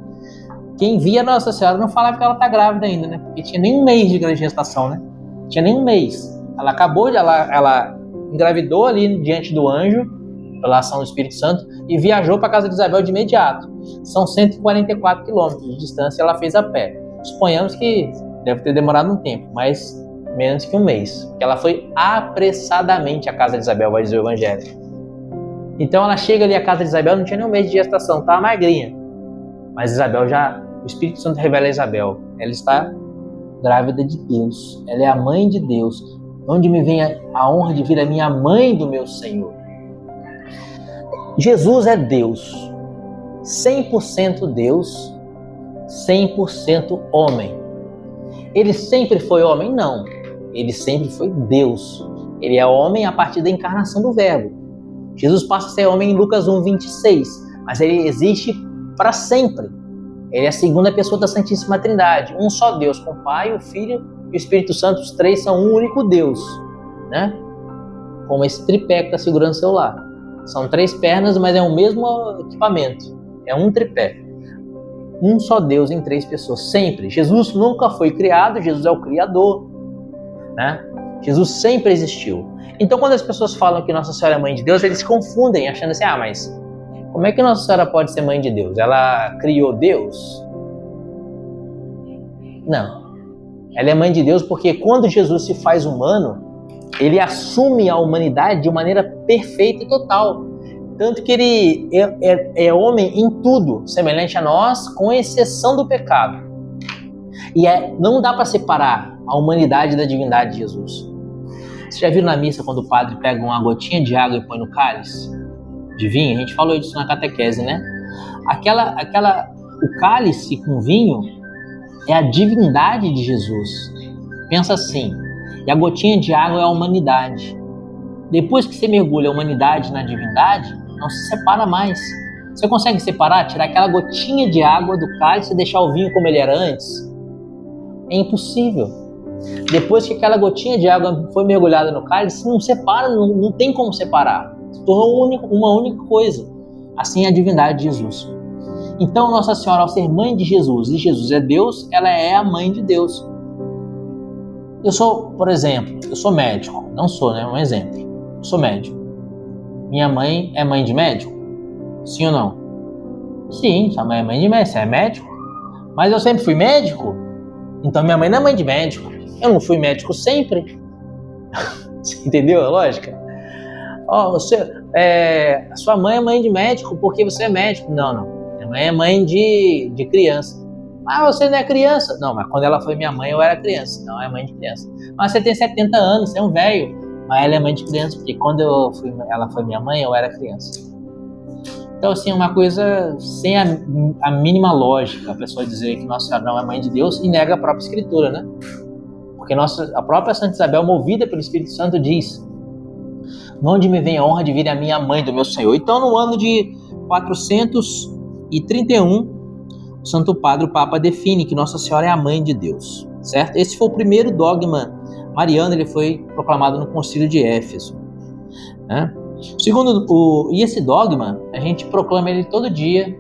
Quem via Nossa Senhora não falava que ela tá grávida ainda, né? Porque tinha nem um mês de gestação, né? Tinha nem um mês. Ela acabou de... Ela engravidou ali diante do anjo, pela ação do Espírito Santo, e viajou para a casa de Isabel de imediato. São 144 quilômetros de distância, ela fez a pé. Suponhamos que deve ter demorado um tempo, mas menos que um mês. Porque ela foi apressadamente à casa de Isabel, vai dizer o Evangelho. Então ela chega ali à casa de Isabel, não tinha nem um mês de gestação, estava magrinha. Mas Isabel o Espírito Santo revela a Isabel, ela está grávida de Deus, ela é a mãe de Deus. Onde me vem a honra de vir a minha mãe do meu Senhor. Jesus é Deus, 100% Deus, 100% homem. Ele sempre foi homem? Não. Ele sempre foi Deus. Ele é homem a partir da encarnação do Verbo. Jesus passa a ser homem em Lucas 1:26, mas ele existe para sempre. Ele é a segunda pessoa da Santíssima Trindade. Um só Deus, com o Pai, o Filho e o Espírito Santo. Os três são um único Deus, né? Como esse tripé que está segurando o celular. São 3 pernas, mas é o mesmo equipamento. É um tripé. Um só Deus em 3 pessoas, sempre. Jesus nunca foi criado, Jesus é o Criador, né? Jesus sempre existiu. Então, quando as pessoas falam que Nossa Senhora é mãe de Deus, eles se confundem, achando assim, mas como é que Nossa Senhora pode ser mãe de Deus? Ela criou Deus? Não. Ela é mãe de Deus porque quando Jesus se faz humano, ele assume a humanidade de maneira perfeita e total. Tanto que ele é homem em tudo, semelhante a nós, com exceção do pecado. E não dá para separar a humanidade da divindade de Jesus. Você já viu na missa quando o padre pega uma gotinha de água e põe no cálice de vinho? A gente falou disso na catequese, né? O cálice com vinho é a divindade de Jesus. Pensa assim, e a gotinha de água é a humanidade. Depois que você mergulha a humanidade na divindade, não se separa mais. Você consegue separar, tirar aquela gotinha de água do cálice e deixar o vinho como ele era antes? É impossível. Depois que aquela gotinha de água foi mergulhada no cálice, não separa, não tem como separar. Se tornou uma única coisa. Assim é a divindade de Jesus. Então Nossa Senhora, ao ser mãe de Jesus, e Jesus é Deus, ela é a mãe de Deus. Eu sou, por exemplo, eu sou médico. Não sou, né? Um exemplo. Eu sou médico. Minha mãe é mãe de médico? Sim ou não? Sim, sua mãe é mãe de médico. Você é médico? Mas eu sempre fui médico? Então minha mãe não é mãe de médico. Eu não fui médico sempre. Você entendeu a lógica? Sua mãe é mãe de médico porque você é médico. Não. Minha mãe é mãe de criança. Você não é criança? Não, mas quando ela foi minha mãe eu era criança. Não, é mãe de criança. Mas você tem 70 anos, você é um velho. Mas ela é mãe de criança, porque quando ela foi minha mãe, eu era criança. Então, assim, é uma coisa sem a mínima lógica, a pessoa dizer que Nossa Senhora não é mãe de Deus e nega a própria Escritura, né? Porque a própria Santa Isabel, movida pelo Espírito Santo, diz: onde me vem a honra de vir a minha mãe do meu Senhor. Então, no ano de 431, o Santo Padre, o Papa, define que Nossa Senhora é a mãe de Deus, certo? Esse foi o primeiro dogma mariano, ele foi proclamado no Concílio de Éfeso, né? E esse dogma, a gente proclama ele todo dia.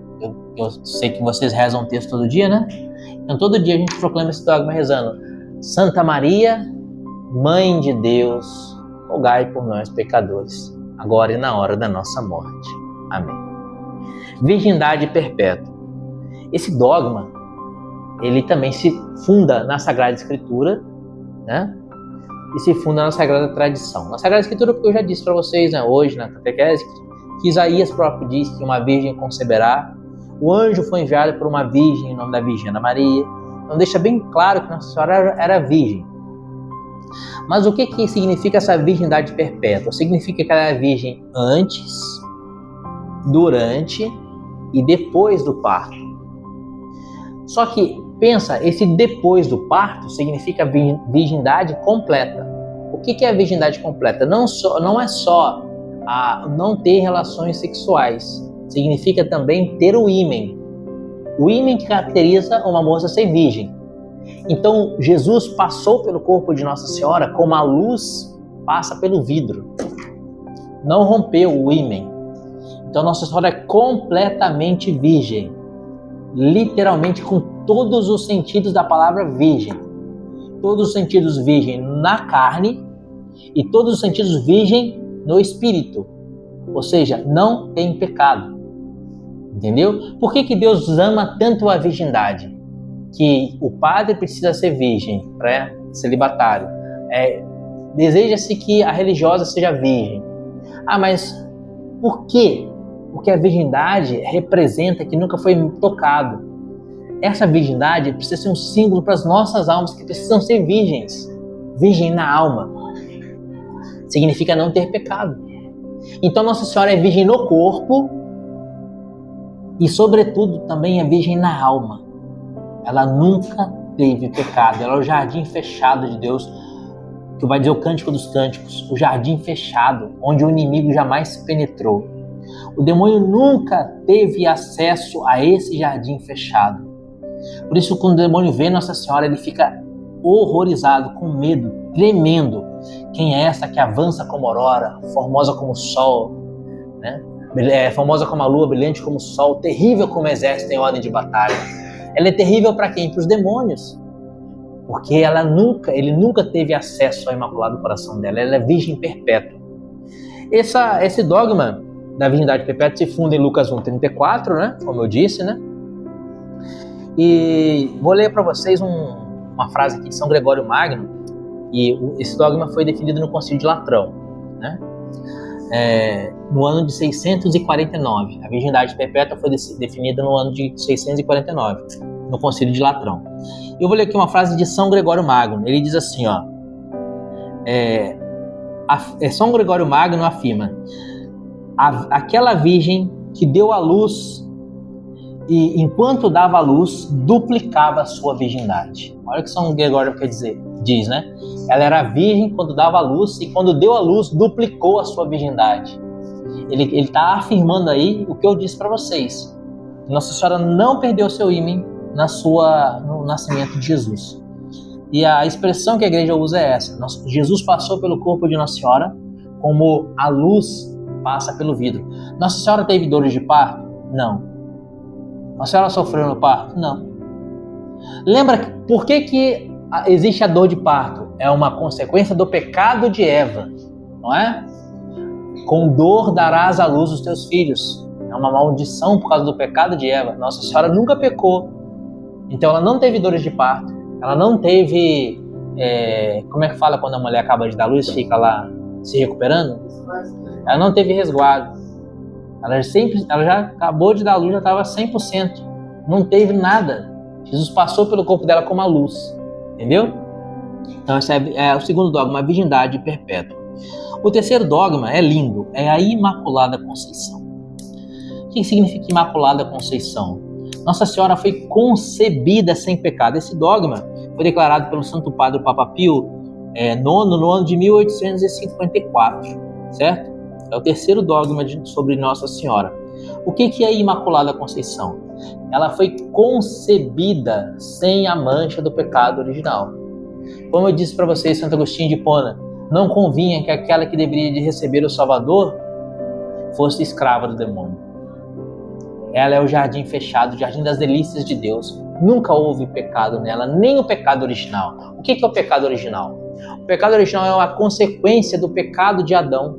Eu sei que vocês rezam o texto todo dia, né? Então todo dia a gente proclama esse dogma rezando: Santa Maria, Mãe de Deus, rogai por nós pecadores, agora e na hora da nossa morte. Amém. Virgindade perpétua. Esse dogma, ele também se funda na Sagrada Escritura, né? E se funda na Sagrada Tradição. Na Sagrada Escritura, porque eu já disse para vocês, né, hoje na catequese, que Isaías próprio diz que uma virgem conceberá. O anjo foi enviado por uma virgem em nome da Virgem Maria. Então deixa bem claro que Nossa Senhora era virgem. Mas o que significa essa virgindade perpétua? Significa que ela é virgem antes, durante e depois do parto. Só que, pensa, esse depois do parto significa virgindade completa. O que é a virgindade completa? Não é só não ter relações sexuais. Significa também ter o ímen. O ímen que caracteriza uma moça ser virgem. Então, Jesus passou pelo corpo de Nossa Senhora como a luz passa pelo vidro. não rompeu o ímen. Então Nossa Senhora é completamente virgem, literalmente com todos os sentidos da palavra virgem. Todos os sentidos virgem na carne e todos os sentidos virgem no espírito. Ou seja, não tem pecado. Entendeu? Por que Deus ama tanto a virgindade? Que o padre precisa ser virgem, celibatário. Deseja-se que a religiosa seja virgem. Mas por quê? Porque a virgindade representa que nunca foi tocado. Essa virgindade precisa ser um símbolo para as nossas almas que precisam ser virgens. Virgem na alma significa não ter pecado. Então Nossa Senhora é virgem no corpo e, sobretudo, também é virgem na alma. Ela nunca teve pecado. Ela é o jardim fechado de Deus, que vai dizer o Cântico dos Cânticos, o jardim fechado, onde o inimigo jamais penetrou. O demônio nunca teve acesso a esse jardim fechado. Por isso, quando o demônio vê Nossa Senhora, ele fica horrorizado, com medo, tremendo. Quem é essa que avança como aurora, formosa como o sol, né? Famosa como a lua, brilhante como o sol, terrível como exército em ordem de batalha? Ela é terrível para quem? Para os demônios. Porque ele nunca teve acesso ao Imaculado Coração dela. Ela é virgem perpétua. Esse dogma da virgindade perpétua se funda em Lucas 1,34, né? Como eu disse, né? E vou ler para vocês uma frase aqui de São Gregório Magno. E esse dogma foi definido no Concílio de Latrão, né? No ano de 649. A virgindade perpétua foi definida no ano de 649, no Concílio de Latrão. Eu vou ler aqui uma frase de São Gregório Magno. Ele diz assim, São Gregório Magno afirma: aquela virgem que deu à luz e, enquanto dava à luz, duplicava a sua virgindade. Olha o que São Gregório diz, né? Ela era virgem quando dava à luz e, quando deu à luz, duplicou a sua virgindade. Ele está afirmando aí o que eu disse para vocês. Nossa Senhora não perdeu seu ímen no nascimento de Jesus. E a expressão que a igreja usa é essa: Jesus passou pelo corpo de Nossa Senhora como a luz passa pelo vidro. Nossa Senhora teve dores de parto? Não. Nossa Senhora sofreu no parto? Não. Lembra por que existe a dor de parto? É uma consequência do pecado de Eva, não é? Com dor darás à luz os teus filhos. É uma maldição por causa do pecado de Eva. Nossa Senhora nunca pecou. Então ela não teve dores de parto. Ela não teve... como é que fala quando a mulher acaba de dar luz e fica lá se recuperando? Ela não teve resguardo. Ela já acabou de dar luz, já estava 100%. Não teve nada. Jesus passou pelo corpo dela como a luz. Entendeu? Então esse é o segundo dogma, a virgindade perpétua. O terceiro dogma é lindo, é a Imaculada Conceição. O que significa Imaculada Conceição? Nossa Senhora foi concebida sem pecado. Esse dogma foi declarado pelo Santo Padre Papa Pio IX no ano de 1854, certo? É o terceiro dogma sobre Nossa Senhora. O que é a Imaculada Conceição? Ela foi concebida sem a mancha do pecado original. Como eu disse para vocês, Santo Agostinho de Hipona, não convinha que aquela que deveria de receber o Salvador fosse escrava do demônio. Ela é o jardim fechado, o jardim das delícias de Deus. Nunca houve pecado nela, nem o pecado original. O que é o pecado original? O pecado original é uma consequência do pecado de Adão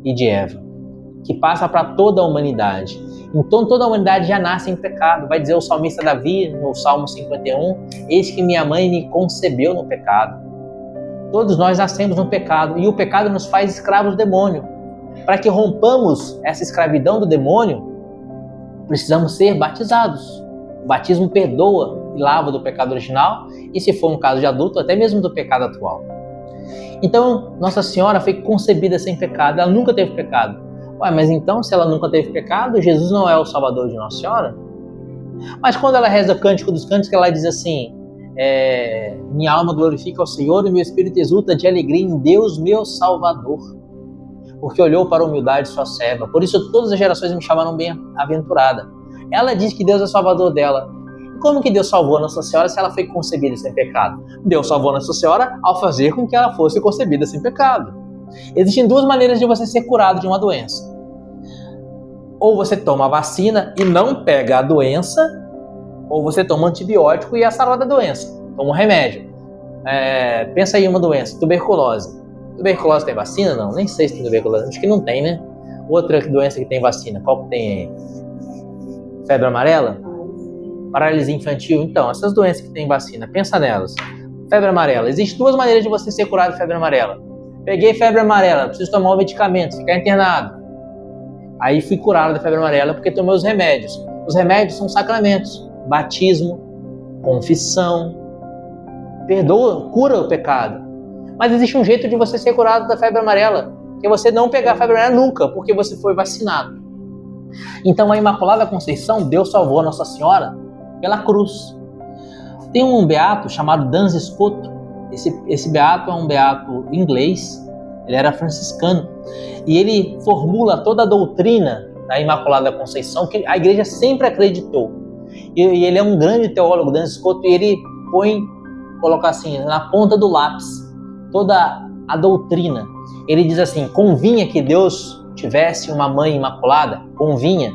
e de Eva, que passa para toda a humanidade. Então toda a humanidade já nasce em pecado. Vai dizer o salmista Davi no Salmo 51, eis que minha mãe me concebeu no pecado. Todos nós nascemos no pecado e o pecado nos faz escravos do demônio. Para que rompamos essa escravidão do demônio, precisamos ser batizados. O batismo perdoa e lava do pecado original e, se for um caso de adulto, até mesmo do pecado atual. Então, Nossa Senhora foi concebida sem pecado, ela nunca teve pecado. Mas então, se ela nunca teve pecado, Jesus não é o Salvador de Nossa Senhora? Mas quando ela reza o Cântico dos Cânticos, ela diz assim: minha alma glorifica ao Senhor e meu espírito exulta de alegria em Deus, meu Salvador, porque olhou para a humildade de sua serva. Por isso todas as gerações me chamaram bem-aventurada. Ela diz que Deus é o Salvador dela. E como que Deus salvou Nossa Senhora se ela foi concebida sem pecado? Deus salvou Nossa Senhora ao fazer com que ela fosse concebida sem pecado. Existem duas maneiras de você ser curado de uma doença. Ou você toma a vacina e não pega a doença, ou você toma um antibiótico e é sarado da doença. Toma um remédio. Pensa aí em uma doença, tuberculose. Tuberculose tem vacina? Não, nem sei se tem tuberculose. Acho que não tem, né? Outra doença que tem vacina, qual que tem aí? Febre amarela? Paralisia infantil? Então, essas doenças que tem vacina, pensa nelas. Febre amarela. Existem duas maneiras de você ser curado de febre amarela. Peguei febre amarela, preciso tomar um medicamento, ficar internado. Aí fui curado da febre amarela porque tomei os remédios. Os remédios são sacramentos. Batismo, confissão, perdoa, cura o pecado. Mas existe um jeito de você ser curado da febre amarela, que é você não pegar a febre amarela nunca, porque você foi vacinado. Então a Imaculada Conceição, Deus salvou a Nossa Senhora pela cruz. Tem um beato chamado Duns Scoto. Esse beato é um beato inglês, ele era franciscano, e ele formula toda a doutrina da Imaculada Conceição, que a igreja sempre acreditou. E ele é um grande teólogo, Duns Scoto, e ele coloca assim, na ponta do lápis, toda a doutrina. Ele diz assim: convinha que Deus tivesse uma mãe imaculada? Convinha.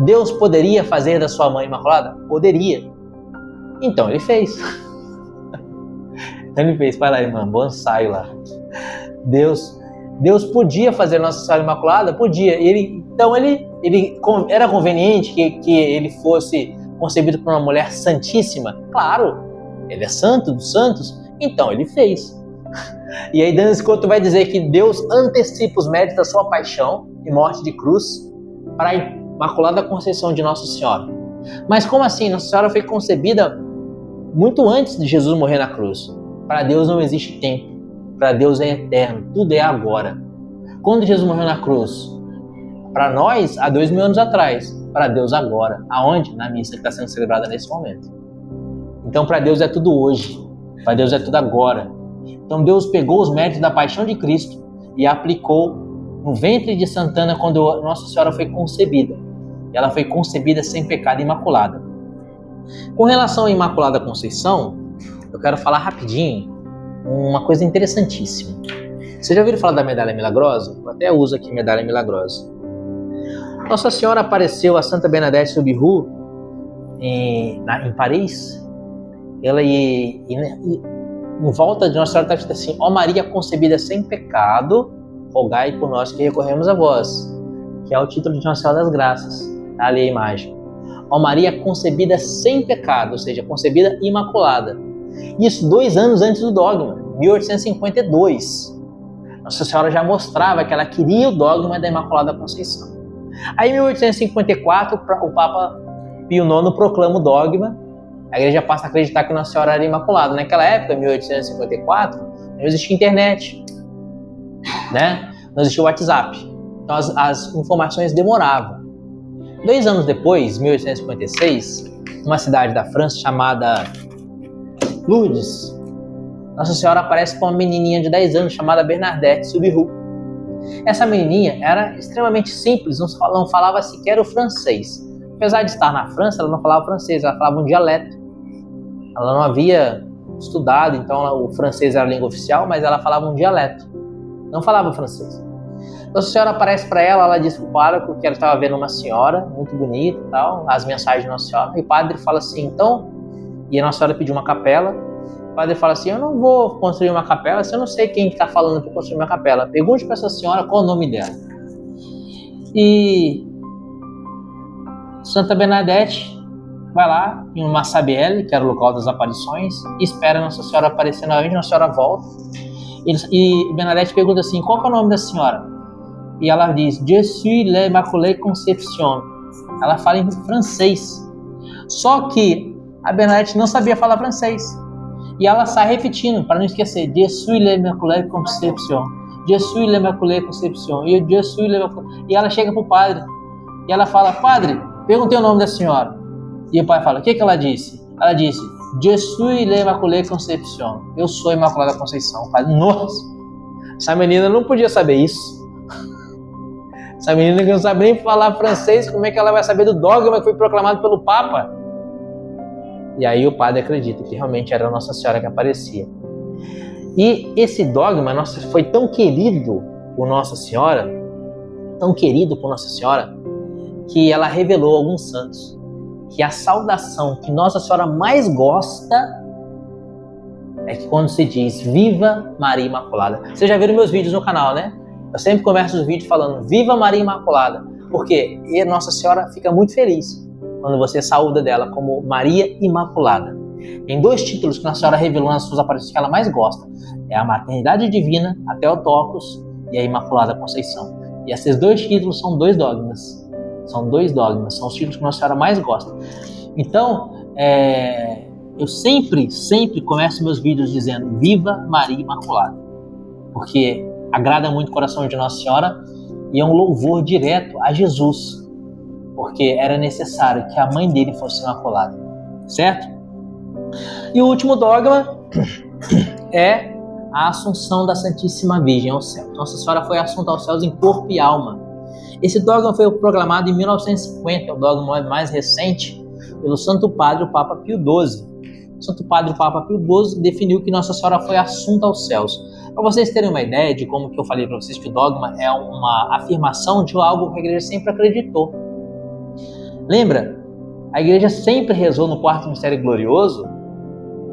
Deus poderia fazer da sua mãe imaculada? Poderia. Então ele fez. Então ele fez. Vai lá, irmã, bom ensaio lá. Deus podia fazer Nossa Senhora Imaculada? Podia. Então ele era conveniente que ele fosse concebido por uma mulher santíssima? Claro, ele é santo dos santos, então ele fez. E aí Duns Scoto vai dizer que Deus antecipa os méritos da sua paixão e morte de cruz para a Imaculada Conceição de Nossa Senhora. Mas como assim? Nossa Senhora foi concebida muito antes de Jesus morrer na cruz. Para Deus não existe tempo. Para Deus é eterno. Tudo é agora. Quando Jesus morreu na cruz? Para nós, há 2000 anos atrás. Para Deus agora. Aonde? Na missa que está sendo celebrada nesse momento. Então para Deus é tudo hoje. Para Deus é tudo agora. Então Deus pegou os méritos da paixão de Cristo e aplicou no ventre de Santana quando Nossa Senhora foi concebida. Ela foi concebida sem pecado, imaculada. Com relação à Imaculada Conceição, eu quero falar rapidinho uma coisa interessantíssima. Vocês já ouviram falar da medalha milagrosa? Eu até uso aqui medalha milagrosa. Nossa Senhora apareceu a Santa Bernadette Soubirous em Paris. Ela em volta de Nossa Senhora está escrito assim: ó Maria concebida sem pecado, rogai por nós que recorremos a vós, que é o título de Nossa Senhora das Graças. Tá ali a imagem. Ó Maria concebida sem pecado, ou seja, concebida imaculada. Isso 2 anos antes do dogma, 1852. Nossa Senhora já mostrava que ela queria o dogma da Imaculada Conceição. Aí em 1854 o Papa Pio IX proclama o dogma. A igreja passa a acreditar que Nossa Senhora era imaculada. Naquela época, em 1854, não existia internet, né? Não existia o WhatsApp. Então as informações demoravam. 2 anos depois, 1856, numa cidade da França chamada Lourdes, Nossa Senhora aparece com uma menininha de 10 anos chamada Bernadette Soubirous. Essa menininha era extremamente simples, não falava sequer o francês. Apesar de estar na França, ela não falava francês, ela falava um dialeto. Ela não havia estudado, então o francês era a língua oficial, mas ela falava um dialeto. Não falava francês. Nossa Senhora aparece para ela, ela diz para o pároco que ela estava vendo uma senhora muito bonita e tal, as mensagens de Nossa Senhora. E o padre fala assim, então, e a Nossa Senhora pediu uma capela. O padre fala assim, eu não vou construir uma capela se eu não sei quem está falando para construir uma capela. Pergunte para essa senhora qual é o nome dela. E Santa Bernadette vai lá em uma Sabielle, que era o local das aparições, e espera Nossa Senhora aparecer novamente. Nossa Senhora volta e Bernadette pergunta assim, qual é o nome da senhora? E ela diz, Je suis l'Immaculée Conception. Ela fala em francês. Só que a Bernadette não sabia falar francês. E ela sai repetindo, para não esquecer, Je suis l'Immaculée Conception. Je suis l'Immaculée Conception. E ela chega para o padre. E ela fala, padre, perguntei o nome da senhora. E o pai fala, o que ela disse? Ela disse, Je suis l'Immaculée Conception. Eu sou a Imaculada Conceição. O padre, nossa, essa menina não podia saber isso. Essa menina que não sabe nem falar francês, como é que ela vai saber do dogma que foi proclamado pelo Papa? E aí o padre acredita que realmente era a Nossa Senhora que aparecia. E esse dogma foi tão querido por Nossa Senhora, que ela revelou a alguns santos que a saudação que Nossa Senhora mais gosta é que quando se diz Viva Maria Imaculada. Vocês já viram meus vídeos no canal, né? Eu sempre começo os vídeos falando Viva Maria Imaculada, porque Nossa Senhora fica muito feliz quando você saúda dela como Maria Imaculada. Tem 2 títulos que Nossa Senhora revelou nas suas aparições que ela mais gosta. É a Maternidade Divina, a Theotokos, e a Imaculada Conceição. E esses 2 títulos são 2 dogmas. São os títulos que Nossa Senhora mais gosta. Então, eu sempre começo meus vídeos dizendo Viva Maria Imaculada, porque agrada muito o coração de Nossa Senhora e é um louvor direto a Jesus, porque era necessário que a mãe dele fosse imaculada, certo? E o último dogma é a Assunção da Santíssima Virgem ao céu. Nossa Senhora foi assunta aos céus em corpo e alma. Esse dogma foi proclamado em 1950, é o dogma mais recente, pelo Santo Padre, o Papa Pio XII. O Santo Padre, o Papa Pio XII, definiu que Nossa Senhora foi assunta aos céus. Para vocês terem uma ideia de como que eu falei para vocês que o dogma é uma afirmação de algo que a igreja sempre acreditou. Lembra? A igreja sempre rezou no quarto mistério glorioso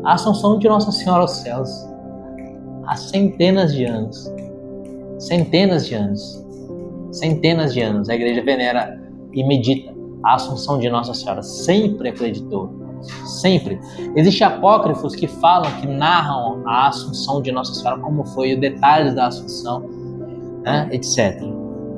a Assunção de Nossa Senhora aos céus. Há centenas de anos. A igreja venera e medita a Assunção de Nossa Senhora. Sempre acreditou. Sempre. Existem apócrifos que falam, que narram a Assunção de Nossa Senhora, como foi o detalhe da Assunção, né, etc.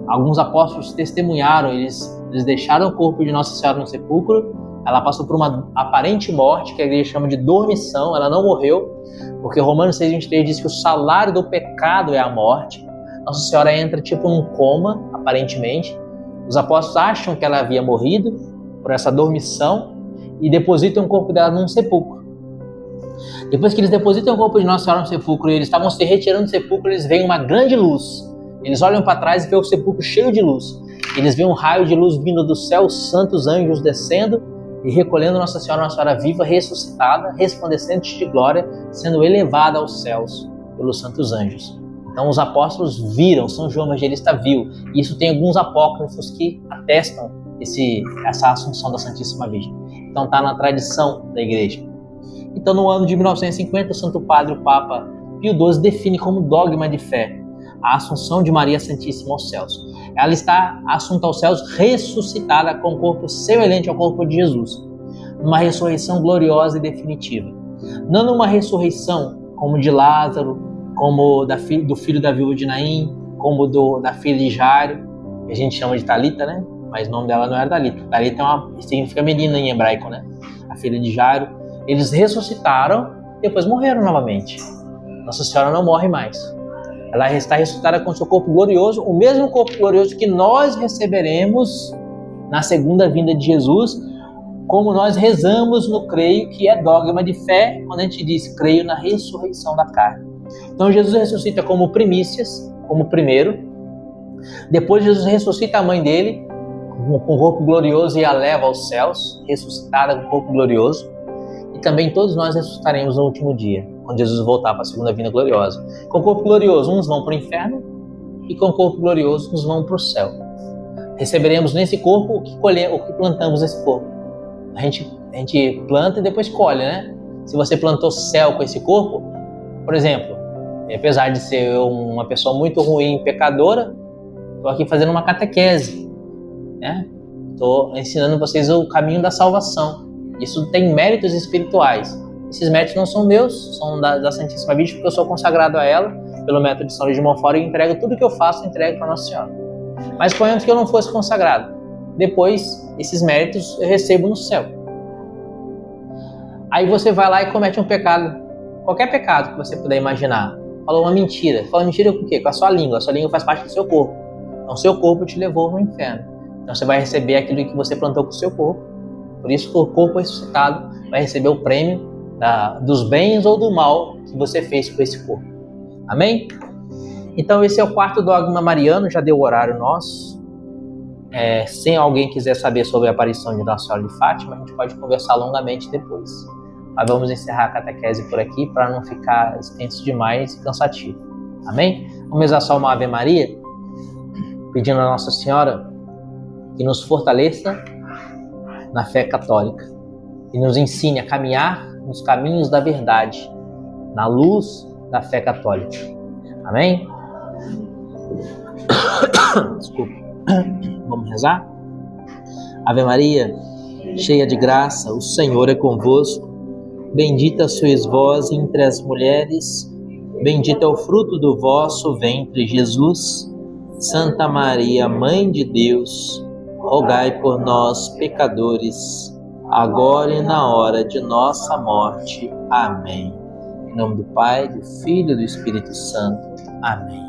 Alguns apóstolos testemunharam, eles deixaram o corpo de Nossa Senhora no sepulcro. Ela passou por uma aparente morte, que a igreja chama de dormição. Ela não morreu, porque Romanos 6,23 diz que o salário do pecado é a morte. Nossa Senhora entra tipo num coma, aparentemente. Os apóstolos acham que ela havia morrido por essa dormição e depositam o corpo dela num sepulcro. Depois que eles depositam o corpo de Nossa Senhora no sepulcro e eles estavam se retirando do sepulcro, eles veem uma grande luz. Eles olham para trás e veem o sepulcro cheio de luz. Eles veem um raio de luz vindo do céu, os santos anjos descendo e recolhendo Nossa Senhora viva, ressuscitada, resplandecente de glória, sendo elevada aos céus pelos santos anjos. Então os apóstolos viram, São João Evangelista viu. E isso tem alguns apócrifos que atestam essa Assunção da Santíssima Virgem. Então está na tradição da igreja. Então no ano de 1950, o Santo Padre, o Papa Pio XII, define como dogma de fé a Assunção de Maria Santíssima aos céus. Ela está assunta aos céus, ressuscitada com o corpo semelhante ao corpo de Jesus, numa ressurreição gloriosa e definitiva. Não numa ressurreição como de Lázaro, como do filho da viúva de Naim, como da filha de Jairo, que a gente chama de Talita, né? Mas o nome dela não era Talita. Talita significa menina em hebraico, né? A filha de Jairo. Eles ressuscitaram, depois morreram novamente. Nossa Senhora não morre mais. Ela está ressuscitada com seu corpo glorioso, o mesmo corpo glorioso que nós receberemos na segunda vinda de Jesus, como nós rezamos no creio, que é dogma de fé, quando a gente diz creio na ressurreição da carne. Então Jesus ressuscita como primícias, como primeiro. Depois Jesus ressuscita a mãe dele, com o corpo glorioso, e a leva aos céus, ressuscitada com o corpo glorioso. E também todos nós ressuscitaremos no último dia, quando Jesus voltar para a segunda vinda gloriosa. Com o corpo glorioso, uns vão para o inferno, e com o corpo glorioso, uns vão para o céu. Receberemos nesse corpo o que plantamos nesse corpo. A gente planta e depois colhe, né? Se você plantou céu com esse corpo, por exemplo, apesar de ser uma pessoa muito ruim, pecadora, estou aqui fazendo uma catequese, né? Estou ensinando vocês o caminho da salvação. Isso tem méritos espirituais. Esses méritos não são meus, são da Santíssima Virgem, porque eu sou consagrado a ela pelo método de São Luís de Montfort e entrego tudo que eu faço, entrego para Nossa Senhora. Mas suponhamos que eu não fosse consagrado. Depois, esses méritos eu recebo no céu. Aí você vai lá e comete um pecado, qualquer pecado que você puder imaginar. Falou uma mentira. Falou mentira com o quê? Com a sua língua. A sua língua faz parte do seu corpo. Então, o seu corpo te levou no inferno. Então, você vai receber aquilo que você plantou com o seu corpo. Por isso, o corpo ressuscitado vai receber o prêmio dos bens ou do mal que você fez com esse corpo. Amém? Então, esse é o quarto dogma mariano. Já deu o horário nosso. Se alguém quiser saber sobre a aparição de Nossa Senhora de Fátima, a gente pode conversar longamente depois. mas vamos encerrar a catequese por aqui para não ficar extenso demais e cansativo. Amém? Vamos rezar só uma Ave Maria, pedindo a Nossa Senhora que nos fortaleça na fé católica e nos ensine a caminhar nos caminhos da verdade, na luz da fé católica. Amém? Desculpa. Vamos rezar? Ave Maria, cheia de graça, o Senhor é convosco. Bendita sois vós entre as mulheres, bendito é o fruto do vosso ventre, Jesus. Santa Maria, Mãe de Deus, rogai por nós, pecadores, agora e na hora de nossa morte. Amém. Em nome do Pai, do Filho e do Espírito Santo. Amém.